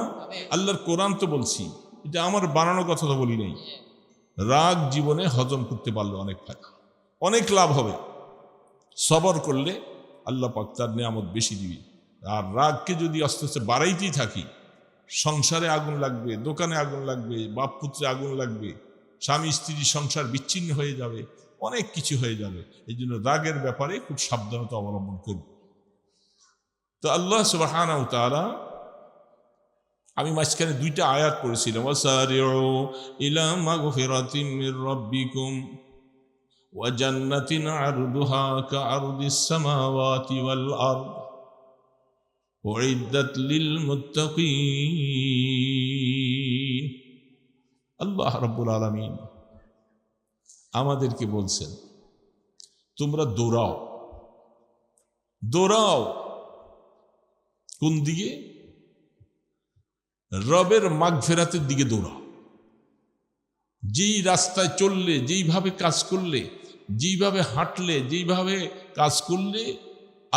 আল্লাহর কোরআন তো বলছি, এটা আমার বানানো কথা তো বলি নাই। রাগ জীবনে হজম করতে পারলে অনেক ফায়দা, অনেক লাভ হবে। সবর করলে আল্লাহ পাক তার নিয়ামত বেশি দিবে। আর রাগকে যদি আস্তে আস্তে বাড়াইতেই থাকি, সংসারে আগুন লাগবে, দোকানে আগুন লাগবে, বাপ পুত্রে আগুন লাগবে, স্বামী স্ত্রী সংসার বিচ্ছিন্ন হয়ে যাবে, অনেক কিছু হয়ে যাবে। এই জন্য রাগের ব্যাপারে খুব সাবধানতা অবলম্বন করব। তো আল্লাহ সুবহানাহু ওয়া তাআলা, আমি মাঝখানে দুইটা আয়াত পড়েছিলাম, ওয়াসারিউ ইলা মাগফিরাতিম মির রাব্বিকুম ওয়া জান্নাতিন আরদুহা কাআরদিস সামাওয়াতি ওয়াল আরদ উইদ্দাত লিল মুত্তাকিন। আল্লাহ রাব্বুল আলামিন আমাদেরকে বলছেন, তোমরা দৌড়াও, দৌড়াও। কোন দিকে? রবের মাগফিরাতের দিকে দৌড়াও। যেই রাস্তায় চললে, যেইভাবে কাজ করলে, যেইভাবে হাঁটলে, যেইভাবে কাজ করলে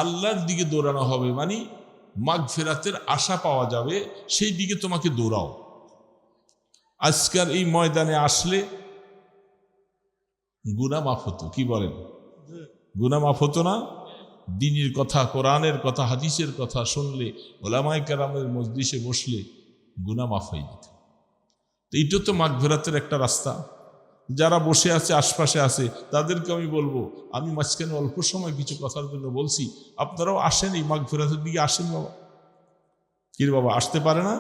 আল্লাহর দিকে দৌড়ানো হবে, মানে মাগফিরাতের আশা পাওয়া যাবে, সেই দিকে তোমাকে দৌড়াও। আজকাল এই ময়দানে আসলে গুনাহ মাফ হতো, কি বলেন? গুনাহ মাফ হতো না? দ্বীনের কথা, কোরআনের কথা, হাদিসের কথা শুনলে, ওলামায়ে কেরামের মজলিসে বসলে গুনাহ মাফ হয়ে যেত। তো এটা তো মাগফিরাতের একটা রাস্তা। যারা বসে আছে, আশপাশে আছে, তাদেরকে আমি বলবো, আমি মাঝখানে অল্প সময় কিছু কথার জন্য বলছি, আপনারাও আসেন, এই মাগফিরাতের দিকে আসেন বাবা। কি বাবা, আসতে পারে না?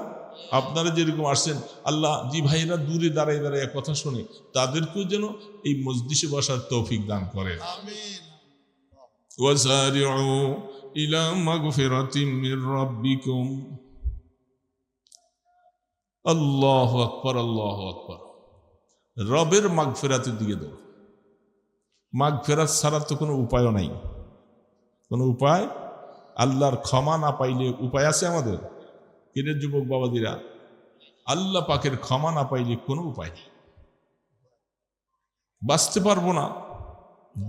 আপনারা যেরকম আসছেন, আল্লাহ জি ভাইরা দূরে দাঁড়ায় দাঁড়ায় কথা শুনে তাদেরকেও যেন এই মজলিসে বসার তৌফিক দান করেন। ওয়াসারিউ ইলা মাগফিরাতিম মির রাব্বিকুম। আল্লাহু আকবার, আল্লাহু আকবার। রবের মাগফিরাতের দিকে দাও। মাগফিরাত ছাড়া তো কোনো উপায়ও নাই, কোনো উপায়। আল্লাহর ক্ষমা না পাইলে উপায় আছে আমাদের? কিরে যুবক বাবাদিরা, আল্লাহ পাকের ক্ষমা না পাইলে কোনো উপায় নেই, বাঁচতে পারবো না।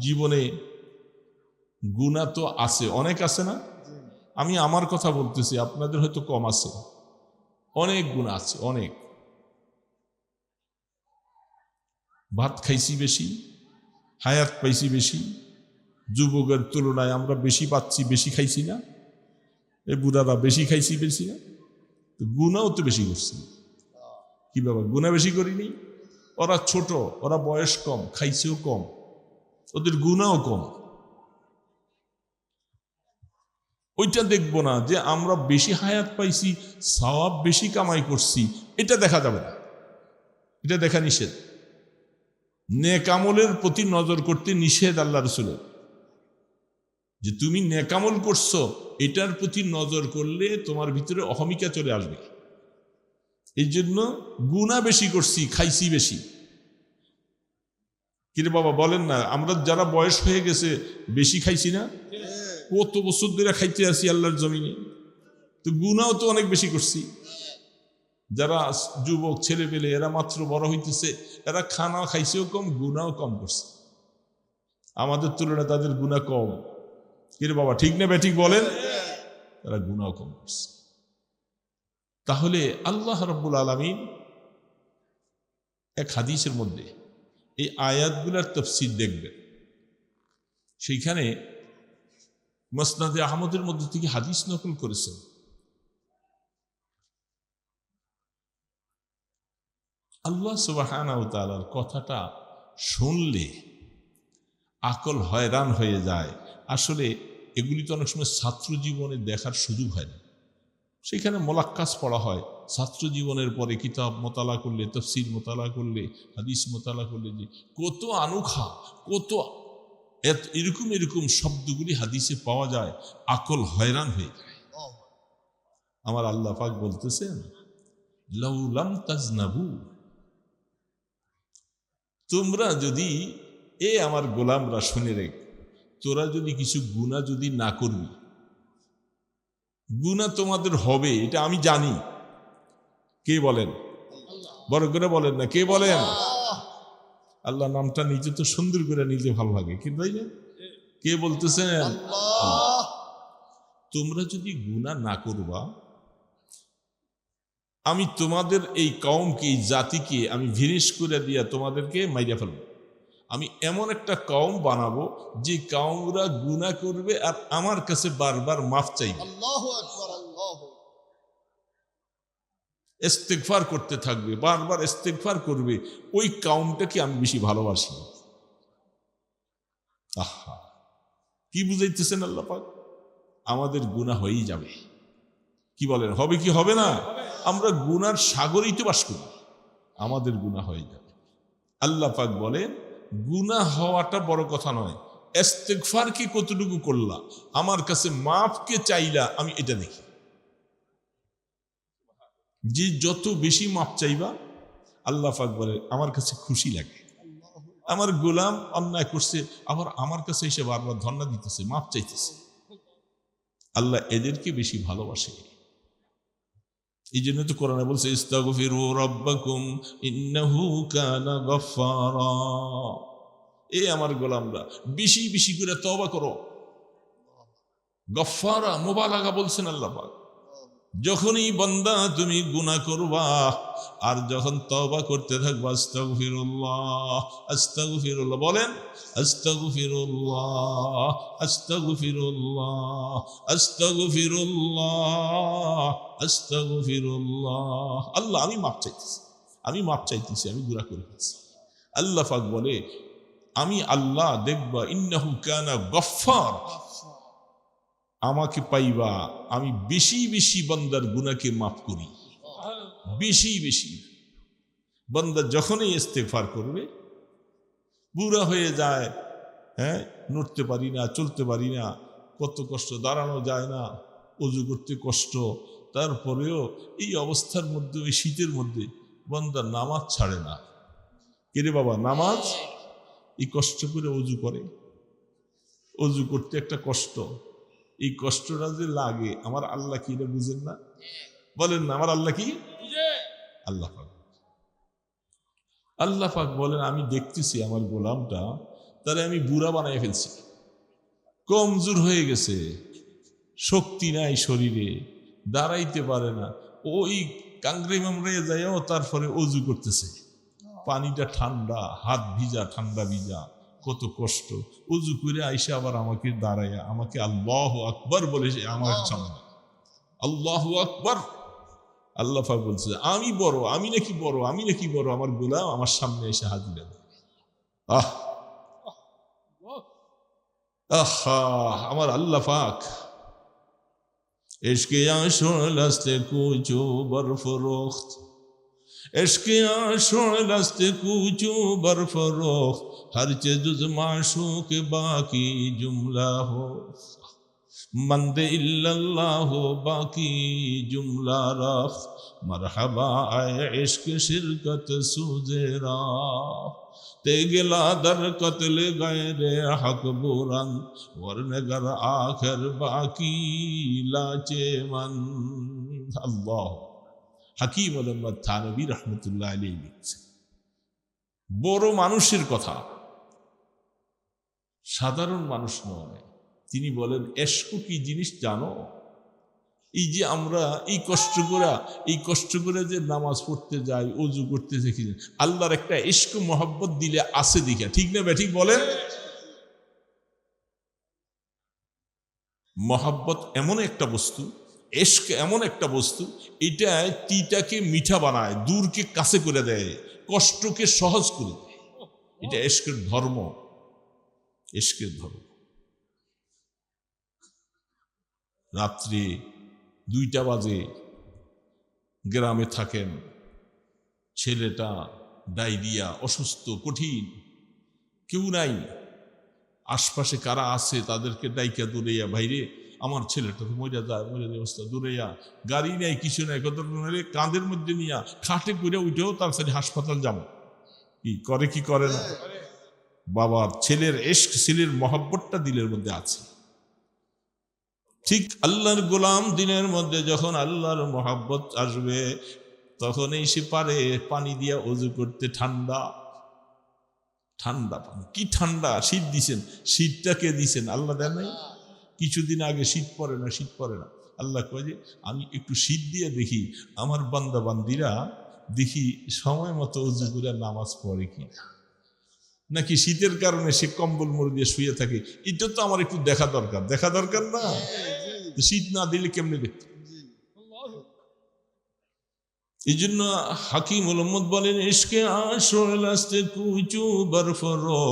জীবনে গুনাহ তো আছে, অনেক আছে না? আমি আমার কথা বলতেছি, আপনাদের হয়তো কম আছে। অনেক গুনাহ আছে, অনেক। ভাত খাইছি বেশি, হায়াত পাইছি বেশি, যুবকের তুলনায় আমরা বেশি পাচ্ছি, বেশি খাইছি না? এই বুড়ারা বেশি খাইছি বেশি না? গুনাহও তো বেশি করছি। কি বাবা, গুনাহ বেশি করিনি? ওরা ছোট, ওরা বয়স কম, খাইছেও কম, ওদের গুনাহও কম। ওইটা দেখবো না যে আমরা বেশি হায়াত পাইছি, সওয়াব বেশি কামাই করছি, এটা দেখা যাবে না, এটা দেখা নিষেধ। নেক আমলের প্রতি নজর করতে নিষেধ আল্লাহ রাসূলের, যে তুমি নেক আমল করছো এটার প্রতি নজর করলে তোমার ভিতরে অহমিকা চলে আসবে। এই জন্য গুনাহ বেশি করছি, খাইছি বেশি। কিরে বাবা বলেন না, আমরা যারা বয়স হয়ে গেছে বেশি খাইছি না? কত বছর ধরে খাইতে আসি আল্লাহর জমিনে, তো গুনাহও তো অনেক বেশি করছি। যারা যুবক ছেলে পেলে এরা মাত্র বড় হইতেছে, এরা খানা খাইছেও কম, গুনাহও কম করছে। আমাদের তুলনায় তাদের গুনাহ কম। কিরে বাবা ঠিক না বেঠিক বলেন? তারা গুনাহ কম করছে। তাহলে আল্লাহ রাব্বুল আলামিন এক হাদিসের মধ্যে এই আয়াতগুলোর তাফসীর দেখবেন, সেইখানে মুসনাদে আহমদের মধ্যে থেকে হাদিস নকল করেছেন। আল্লাহ সুবহানাহু ওয়া তাআলার কথাটা শুনলে আকল হয়রান হয়ে যায়। আসলে এগুলি তো অনেক সময় ছাত্র জীবনে দেখার সুযোগ হয় না। সেখানে মোলাক্কাস পড়া হয় ছাত্র জীবনের পরে, কিতাব মোতালা করলে, তাফসীর মোতালা করলে, হাদিস মোতালা করলে, যে কত আনুখা, কত এরকম এরকম শব্দগুলি হাদিসে পাওয়া যায়, আকল হয়রান হয়ে যায়। আমার আল্লাহ পাক বলতেছেন, লাউ লাম তাজনাবু, তোমরা যদি, আমার গোলামরা শুনে রেখ, তোরা যদি কিছু গুনাহ যদি না করবি, গুনাহ তোমাদের হবে, এটা আমি জানি। কে বলেন? বড় করে বলেন না, কে বলেন? আল্লাহ নামটা নিজে তো সুন্দর করে নিজে ভালো লাগে, কিন্তু এই যে কে বলতেছেন? তোমরা যদি গুনাহ না করবা, আমি তোমাদের এই কওমকে, এই জাতিকে আমি ভিনিশ করে দিয়া তোমাদেরকে মাইরা ফেলবো। আমি এমন একটা কওম বানাবো যে কওমরা গুনাহ করবে আর আমার কাছে বারবার মাফ চাইবে, ইস্তিগফার করতে থাকবে, বারবার ইস্তিগফার করবে। ওই কওমটাকে আমি বেশি ভালোবাসি। আহা, কি বুঝাইতেছেন আল্লাহ পাক? আমাদের গুনাহ হয়েই যাবে। কি বলেন, হবে কি হবে না? আমরা গুনার সাগরেই তো বাস করি, আমাদের গুনাহ হয়ে যাবে। আল্লাহ পাক বলে, গুনাহ হওয়াটা বড় কথা নয়, ইস্তিগফার কি কতটুকু করলা, আমার কাছে মাফকে চাইলা, আমি এটা দেখি। যে যত বেশি মাফ চাইবা, আল্লাহ পাক বলে আমার কাছে খুশি লাগে। আমার গোলাম অন্যায় করছে, আবার আমার কাছে এসে বারবার ধন্না দিতেছে, মাফ চাইতেছে, আল্লাহ এদেরকে বেশি ভালোবাসে। এই জন্য তো কোরআনে বলছে, ইস্তাগফিরু রাব্বাকুম ইন্নাহু কানা গাফফারা। আমার গোলামরা বেশি বেশি করে তওবা করো। গফফারা মুবালাগা বলছেন আল্লাহ পাক। যখনই বান্দা তুমি গুনাহ করবা আর যখন তওবা করতে থাকবা, আস্তাগফিরুল্লাহ আস্তাগফিরুল্লাহ বলেন, আস্তাগফিরুল্লাহ আস্তাগফিরুল্লাহ আস্তাগফিরুল্লাহ আস্তাগফিরুল্লাহ। আল্লাহ আমি মাফ চাইতেছি, আমি মাফ চাইতেছি, আমি গুনাহ করে ফেলছি। আল্লাহ পাক বলে, আমি আল্লাহ দেখবা, ইন্নাহু কানা গফফার, আমাকে পাইবা আমি বেশি বেশি বান্দার গুনাহকে মাফ করি। বেশি বেশি। বান্দা যখনই ইস্তেগফার করবে, বুড়া হয়ে যায়, হ্যাঁ, নড়তে পারি না, চলতে পারি না, কত কষ্ট, দাঁড়ানো যায় না, অজু করতে কষ্ট, তারপরেও এই অবস্থার মধ্যে, ওই শীতের মধ্যে বান্দা নামাজ ছাড়ে না। কিরে বাবা, নামাজ এই কষ্ট করে অজু করে, অজু করতে একটা কষ্ট, এই কষ্টটা যে লাগে, আমার আল্লাহ কি এটা বুঝেন না? বলেন না, আমার আল্লাহ কি? আল্লাহ পাক, আল্লাহ পাক বলেন, আমি দেখতেছি আমার গোলামটা, তারে আমি বুড়া বানাই ফেলছি, কমজোর হয়ে গেছে, শক্তি নাই শরীরে, দাঁড়াইতে পারে না, ওই কাংড়ে মামড়ে যায়ও তারপরে অজু করতেছে, পানিটা ঠান্ডা, হাত ভিজা, ঠান্ডা ভিজা, কত কষ্ট। অজু করে আইসা আবার আমাকে দাঁড়াইয়া আমাকে আল্লাহু আকবার বলে আমার সামনে, আল্লাহু আকবার। আল্লাহ পাক বলছে, আমি বড়, আমি নাকি বড়, আমি নাকি বড়, আমার গোলাম আমার সামনে এসে হাজির হবে। আহা, আমার আল্লাহ পাক। ইশকে আশোল আস্তে কুচু বরফরোখত, इश्क़ आशुल अस्त कूचू बरफरोख, हर जुज़ माशूक बाकी जुमला हो, मंदे इल्लल्लाह हो बाकी जुमला रख, मरहबा आए इश्क़ शिरकत सुज़ेरा, तेगला दर कत्ल गैरे हक बुरन, वरनगर आखिर बाकी लाचे मन। अल्लाह। হাকিম আহমদ থানভী রহমতুল্লাহ আলাইহি লিখছেন, বড় মানুষের কথা, সাধারণ মানুষ নয়। তিনি বলেন, এশক কি জিনিস জানো? এই যে আমরা এই কষ্ট করে যে নামাজ পড়তে যাই, ওযু করতে দেখি, আল্লাহর একটা ইশক মোহাব্বত দিলে আছে দেখা, ঠিক না বেঠিক বলেন? মোহাব্বত এমন একটা বস্তু, ইশক এমন একটা বস্তু, এটা তিতাকে মিঠা বানায়, দূরকে কাছে করে দেয়, কষ্টকে সহজ করে দেয়। এটা ইশকের ধর্ম, ইশকের ধর্ম। রাত্রে 2টা বাজে, গ্রামে থাকেন, ছেলেটা ডায়রিয়া, অসুস্থ, কঠিন, কেউ নাই, আশপাশে কারা আছে তাদেরকে ডাইকা দৌড়াইয়া, ভাইরে আমার ছেলেটা তো মরে যায় অবস্থা, দৌড়াইয়া, গাড়ি নেই, কিছু নেই, কত কাঁধের মধ্যে নিয়া খাটে করে উঠেও তার সাথে হাসপাতাল যাবো, কি করে কি করে না? বাবার ছেলের ইশক, ছেলের মহব্বতটা দিলের মধ্যে আছে। ঠিক আল্লাহর গোলাম দিনের মধ্যে যখন আল্লাহর মহব্বত আসবে, তখন সে পারে পানি দিয়া ওযু করতে, ঠান্ডা ঠান্ডা পানি, কি ঠান্ডা, শীত দিছেন, শীতটাকে দিছেন আল্লাহ, দেন নাই? কিছুদিন আগে শীত পড়ে না, শীত পড়ে না, আল্লাহ কয় যে আমি একটু শীত দিয়ে দেখি আমার বান্দা বান্দিরা, দেখি সময় মতো ওযু করে নামাজ পড়ে কি, নাকি শীতের কারণে সে কম্বল মুড়ি দিয়ে শুয়ে থাকে। এটা তো আমার একটু দেখা দরকার না? শীত না দিলে কেমনে দেখতে? এই জন্য হাকিম উম্মত বলেন, ইশকে আশোল আস্তে কুচু বরফরো,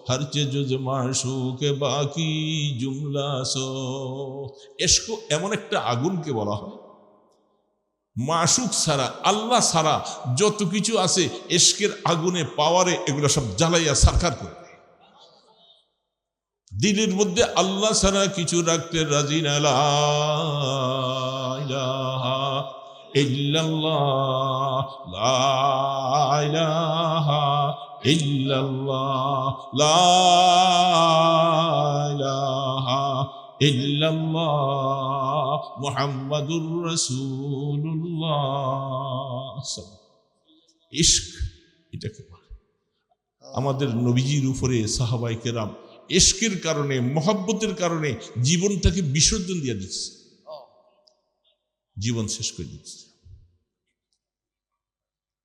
হর জুজ মাশূকে বাকি জুমলা সো। ইশক এমন একটা আগুনকে বলা হয়, মাশূক ছাড়া, আল্লাহ ছাড়া যত কিছু আছে ইশকের আগুনে, পাওয়ারে, এগুলো সব জ্বালাইয়া সারখার করে। দিলের মধ্যে আল্লাহ ছাড়া কিছু রাখতে রাজি না। লা ইলাহা ইল্লাল্লাহ, লা ইলাহা ইল্লাল্লাহ, লা ইলাহা ইল্লাল্লাহ মুহাম্মাদুর রাসূলুল্লাহ। ইশক এটাকে বলে। আমাদের নবীজির উপরে সাহাবায়ে কেরাম ইশকের কারণে, মহব্বতের কারণে জীবনটাকে বিসর্জন দিয়ে দিচ্ছে, জীবন শেষ করে দিচ্ছে।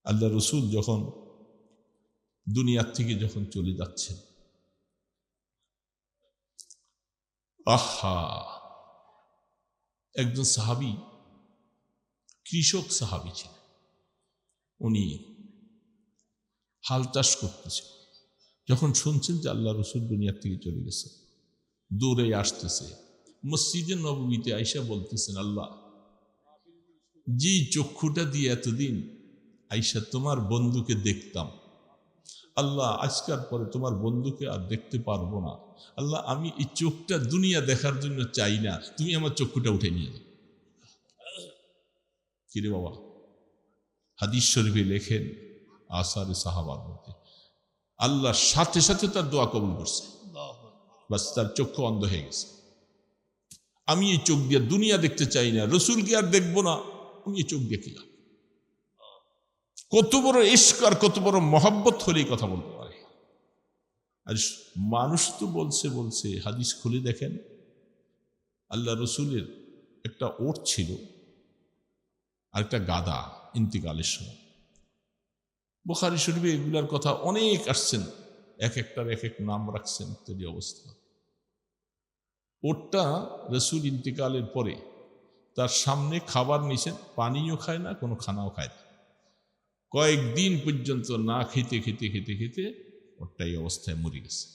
আল্লাহ রসুল যখন দুনিয়ার থেকে যখন চলে যাচ্ছেন, আহা, একজন সাহাবী, কৃষক সাহাবী ছিলেন, উনি হাল চাষ করতেছেন। যখন শুনছেন যে আল্লাহ রসুল দুনিয়ার থেকে চলে গেছে, দৌড়ে আসতেছে, মসজিদে নববীতে আইসা বলতেছেন, আল্লাহ যে চক্ষুটা দিয়ে এতদিন আইসা তোমার বন্ধুকে দেখতাম, আল্লাহ আজকাল পরে তোমার বন্ধুকে আর দেখতে পারবো না। আল্লাহ আমি এই চোখটা দুনিয়া দেখার জন্য চাই না, তুমি আমার চক্ষুটা উঠে নিয়ে যাও। কিরে বাবা, হাদিস শরীফে লেখেন আসারে সাহাবার মধ্যে আল্লাহর সাথে সাথে তার দোয়া কবুল করছে, বাস তার চক্ষু অন্ধ হয়ে গেছে। আমি এই চোখ দিয়ে দুনিয়া দেখতে চাই না, রসুলকে আর দেখবো না, আমি এই চোখ দিয়ে কিলাম। কত বড় ইশক আর কত বড় মহব্বত হলে এই কথা বলতে পারে। আর মানুষ তো বলছে হাদিস খুলে দেখেন, আল্লাহ রসুলের একটা ওট ছিল আর একটা গাদা ইন্তিকালের সময়। বুখারী শরীফে এগুলার কথা অনেক আসছেন, এক একটার এক এক নাম রাখছেন ইত্যাদি অবস্থা। ওটটা রসুল ইন্তিকালের পরে তার সামনে খাবার নিছেন, পানিও খায় না, কোনো খানাও খায় না। কয়েকদিন পর্যন্ত না খেতে খেতে খেতে খেতে ওটা এই অবস্থায় মরে গেছে।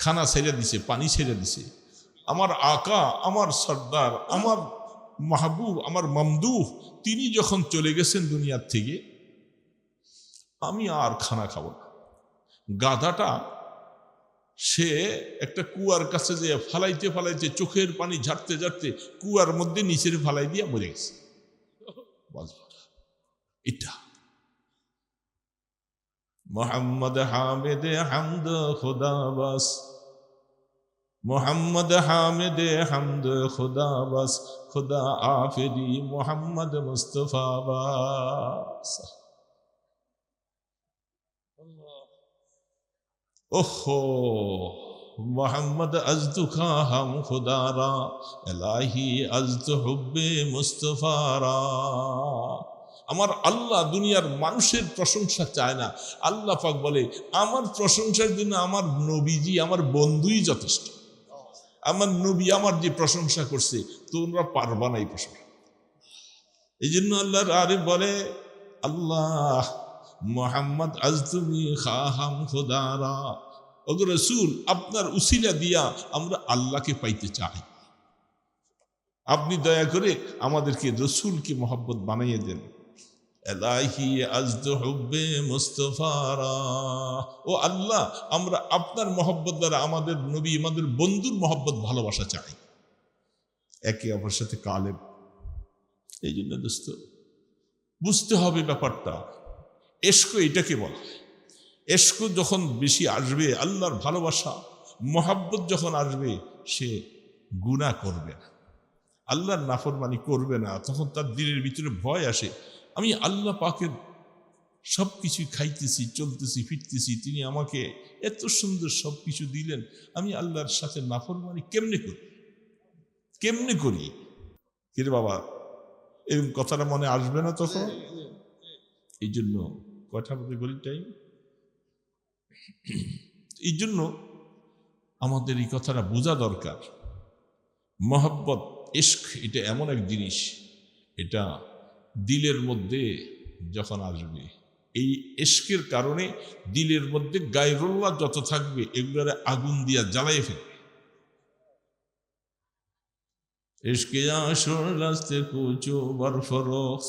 খানা ছেড়ে দিছে, পানি ছেড়ে দিছে। আমার আকা, আমার সর্দার, আমার মাহবুব, আমার মামদুহ, তিনি যখন চলে গেছেন দুনিয়ার থেকে, আমি আর খানা খাবো না। গাধাটা সে একটা কুয়ার কাছে যে ফালাইতে ফালাইতে চোখের পানি ঝাড়তে ঝাড়তে কুয়ার মধ্যে নিচের ফালাই দিয়া মরে গেছে। এটা মোহাম্মদ হামিদে হামদ খুদা বাস, মোহাম্মদ হামিদে হামদ খুদা বাস, খুদা আফেরি মোহাম্মদ মুস্তফা বাস। ओहो मोहम्मद अज़्दु का हम खुदारा, इलाही अज़्दु हुब्बे मुस्तफारा। আমার আল্লাহ দুনিয়ার মানুষের প্রশংসা চায় না। আল্লাহ পাক বলে আমার প্রশংসার জন্য আমার নবীজি, আমার বন্ধুই যথেষ্ট। আমার নবী আমার যে প্রশংসা করছে, তোমরা পারবা না এই প্রশংসা। এই জন্য আল্লাহর আরে বলে আল্লাহ মোহাম্মদ আজতুমি খাহাম খুদারা, ওগো রাসূল আপনার উসিলা দিয়া আমরা আল্লাহকে পাইতে চাই, আপনি দয়া করে আমাদেরকে রসুলকে মহব্বত বানাইয়ে দেন। এলাহি আজদু হুব্বে মুস্তফারা, ও আল্লাহ আমরা আপনার মহব্বত দ্বারা আমাদের নবী, আমাদের বন্ধুর মহব্বত ভালোবাসা চাই, একে অপরের সাথে কালেব। এই জন্য দোস্ত বুঝতে হবে ব্যাপারটা, এশক এটাকে বলা হয়। এশক যখন বেশি আসবে, আল্লাহর ভালোবাসা মহব্বত যখন আসবে, সে গুনাহ করবে না, আল্লাহর নাফরমানি করবে না। তখন তার দিলের ভিতরে ভয় আসে, আমি আল্লাহ পাকের সব কিছু খাইতেছি, চলতেছি, ফিরতেছি, তিনি আমাকে এত সুন্দর সব কিছু দিলেন, আমি আল্লাহর সাথে নাফরমানি কেমনে করি? কিরে বাবা, এই কথাটা মনে আসবে না তখন? এই জন্য কথা বলতে বলি টাইম, এই জন্য আমাদের এই কথাটা বোঝা দরকার। মহব্বত, ইশক এটা এমন এক জিনিস, এটা দিলের মধ্যে যখন আসবে, এই ইশকের কারণে দিলের মধ্যে গায়রুল্লাহ যত থাকবে এগুলোর আগুন দিয়া জ্বালাই ফেলবে। ইশকে আশুর রাস্তে কুচো বরফরোখ,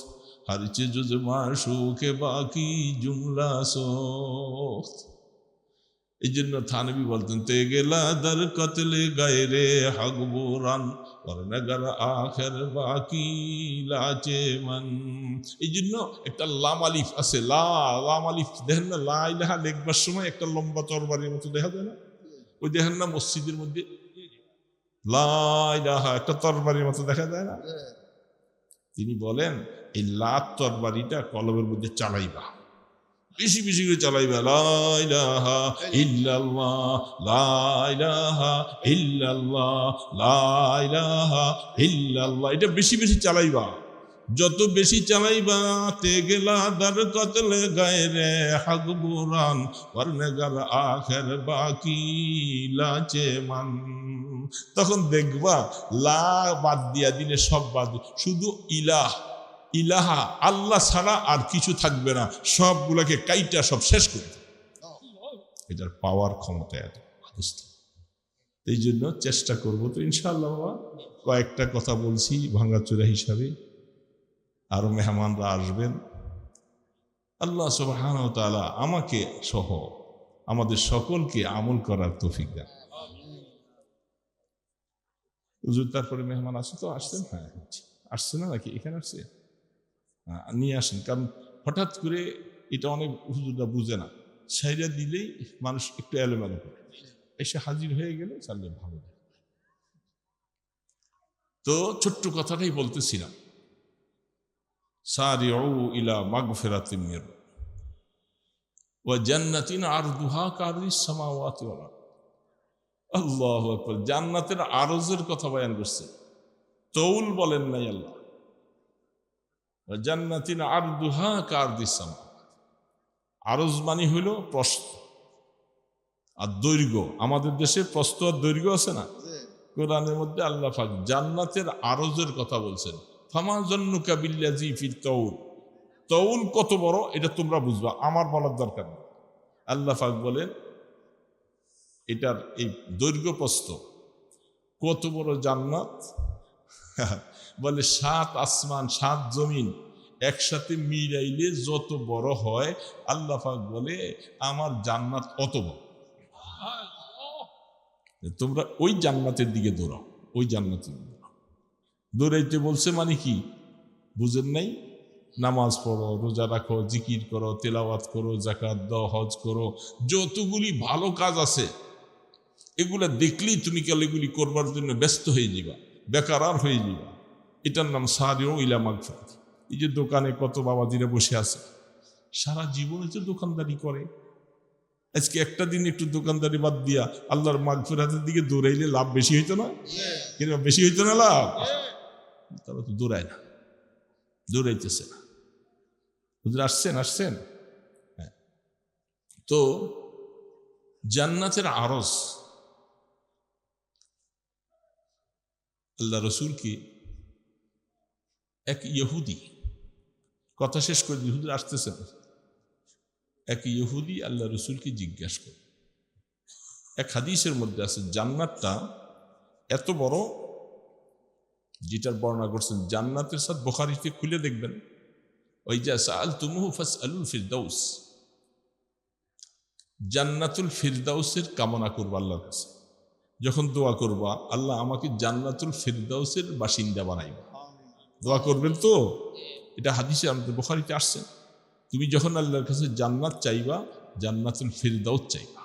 हर चीज जुज माशूक बाकी जुमला सोख्त। এই জন্য থানবী বলতেন তে গেলা দর কতলে গায়রে হক বুরান और नगर आखिर बाकी लाचे मन। এই জন্য একটা লাম আলিফ আছে, লাম আলিফ দেখেন না, লা ইলাহা লিখবার সময় একটা লম্বা তরবারির মতো দেখা যায় না? ওই দেখেন না মসজিদের মধ্যে লা ইলাহা একটা তরবারির মতো দেখা যায় না? তিনি বলেন এই লাত তরবারিটা কলবের মধ্যে চালাইবা, বেশি বেশি করে চালাইবা। লা ইলাহা ইল্লাল্লাহ, লা ইলাহা ইল্লাল্লাহ, লা ইলাহা ইল্লাল্লাহ, এটা বেশি বেশি চালাইবা। যত বেশি চালাইবা তে গেলা দর কতলে গায়রে হক বুরান ওয়ারনেগার আখের বাকি লাচে মান। তখন দেখবা লা বাদ দিয়া দিলে সব বাদ, শুধু ইলাহা আল্লাহ ছাড়া আর কিছু থাকবে না, সবগুলাকে কাইটা সব শেষ করে দেবে। এটার পাওয়ার ক্ষমতা এত। এই জন্য চেষ্টা করবো তো ইনশাআল্লাহ। বাবা কয়েকটা কথা বলছি ভাঙাচোরা হিসাবে, আরো মেহমানরা আসবেন। আল্লাহ সুবহানাহু ওয়া তাআলা আমাকে সহ আমাদের সকলকে আমল করার তৌফিক দেন। হুজুর তারপরে মেহমান আছে তো, আসছেন? হ্যাঁ আসছে না নাকি? এখানে আসছে? নিয়ে আসেন, কারণ হঠাৎ করে এটা অনেক হুজুররা বুঝে না, ছাইরা দিলেই মানুষ একটু এলোমেলো করে, এসে হাজির হয়ে গেলে চাললে ভালো। তো ছোট্ট কথাটাই বলতেছিলাম, সারিউ ইলা মাগফিরাতিন মির ওয়া জান্নাতিন আরদুহা কারদিস সামাওয়াতি ওয়াল আরদ। আল্লাহু আকবার। জান্নাতের আরজের কথা বয়ান করছে, তৌল বলেন নাই আল্লাহ। ওয়া জান্নাতিন আরদুহা কারদিস সামা, আরজ মানে হইল প্রস্থ আর দৈর্ঘ্য। আমাদের দেশে প্রস্থ আর দৈর্ঘ্য আছে না? কোরআনের মধ্যে আল্লাহ পাক জান্নাতের আরজের কথা বলছেন। ফামা জান্নুকা বিল্লাযী ফিত তাউল, তাউল কত বড় এটা তোমরা বুঝবা, আমার বলার দরকার নেই। আল্লাহ পাক বলেন এটার এই দৈর্ঘ্য প্রস্থ কত বড় জান্নাত। বলে 7 আসমান 7 জমিন একসাথে মিলাইলে যত বড় হয়, আল্লাহ পাক বলে আমার জান্নাত অত বড়। তোমরা ওই জান্নাতের দিকে দৌড়াও, ওই জান্নাতের দিকে দৌড়াও। দৌড়াইতে বলছে মানে কি বুঝেন নাই? নামাজ পড়ো, রোজা রাখো, জিকির করো, তেলাওয়াত করো, যাকাত দাও, হজ করো, যতগুলি ভালো কাজ আছে এগুলা দেখলেই তুমি কাল এগুলি করবার জন্য ব্যস্ত হয়ে যাবা, বেকার হয়ে যাবা। এটার নাম সারিউ ইলা মাগফিরাত। এই যে দোকানে কত বাবাজিরা বসে আছে, সারা জীবনে তো দোকানদারি করে, আজকে একটা দিন একটু দোকানদারি বাদ দিয়া আল্লাহর মাগফিরাতের দিকে দৌড়াইলে লাভ বেশি হইতো না? কিংবা বেশি হইতো না লাভ? তারা তো দৌড়ায় না, দৌড়াইতেছে না। হুজুর আসছেন। হ্যাঁ, তো জান্নাতের আরজ আল্লাহ রসুলকে এক ইহুদি, কথা শেষ করে দিই, হুজুর আসতেছেন, এক ইহুদি আল্লাহ রসুলকে জিজ্ঞাসা করে। এক হাদিসের মধ্যে আছে জান্নাতটা এত বড়, যেটার বর্ণনা করছেন জান্নাতের সাথে, বুখারীতে খুলে দেখবেন, ওই যে সাআলতুমুহু ফাসআলুল ফিরদাউস, জান্নাতুল ফিরদাউসের কামনা করবা আল্লাহর কাছে। যখন দোয়া করবা, আল্লাহ আমাকে জান্নাতুল ফিরদাউসের বাসিন্দা বানাইবা, দোয়া করবেন তো? এটা হাদিসে আমাদের বুখারীতে আসছে। তুমি যখন আল্লাহর কাছে জান্নাত চাইবা, জান্নাতুল ফিরদাউস চাইবা,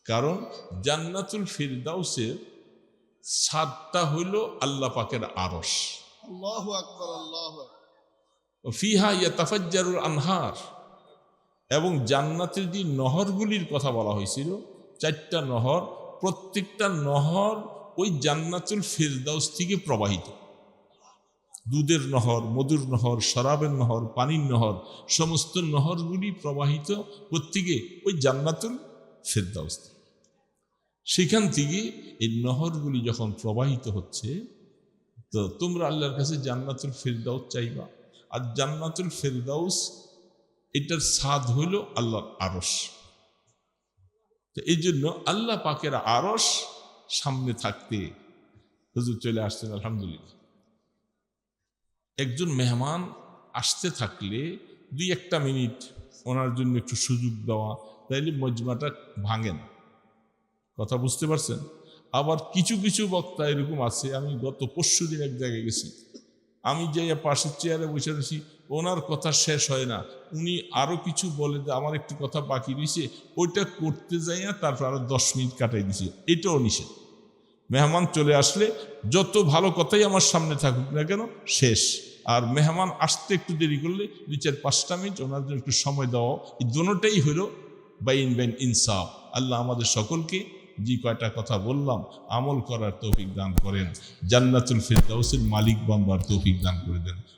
কারণ জান্নাতুল ফিরদাউসের ছাদটা হইল আল্লাহ পাকের আরশ। আল্লাহু আকবার, আল্লাহু আকবার। ফিহা ইয়াতাফাজ্জারুল আনহার, এবং জান্নাতের যে নহরগুলির কথা বলা হয়েছিল, 4টা নহর, প্রত্যেকটা নহর ওই জান্নাতুল ফিরদাউস থেকে প্রবাহিত। দুধের নহর, মধুর নহর, শরাবের নহর, পানির নহর, সমস্ত নহরগুলি প্রবাহিত প্রত্যেকে ওই জান্নাতুল ফিরদাউস। সেখান থেকে এই নহরগুলি যখন প্রবাহিত হচ্ছে, তো তোমরা আল্লাহর কাছে জান্নাতুল ফিরদাউস চাইবা। আর জান্নাতুল ফিরদাউস এটার স্বাদ হইল আল্লাহর আরশ। তো এই জন্য আল্লাহ পাকের আরশ সামনে থাকতে হুজুর চলে আসছেন। আলহামদুলিল্লাহ। একজন মেহমান আসতে থাকলে 2-1 মিনিট ওনার জন্য একটু সুযোগ দেওয়া, তাইলে মজমাটা ভাঙে না। কথা বুঝতে পারছেন? আবার কিছু কিছু বক্তা এরকম আছে, আমি গত পরশুদিন এক জায়গায় গেছি, আমি যাই পাশের চেয়ারে বসে রয়েছি, ওনার কথা শেষ হয় না, উনি আরো কিছু বলে যে আমার একটু কথা বাকি রয়েছে, ওইটা করতে যাই না, তারপর আরো 10 মিনিট কাটাই দিছে। এটাও নিষেধ। মেহমান চলে আসলে যত ভালো কথাই আমার সামনে থাকুক না কেন, শেষ। আর মেহমান আসতে একটু দেরি করলে 2-4-5টা মিনিট ওনার জন্য একটু সময় দেওয়া, এই দুটোটাই হলো বাইন ইনসাফ। আল্লাহ আমাদের সকলকে যে কয়টা কথা বললাম আমল করার তৌফিক দান করেন, জান্নাতুল ফিরদাউসের মালিক বানবার তৌফিক দান করে দেন।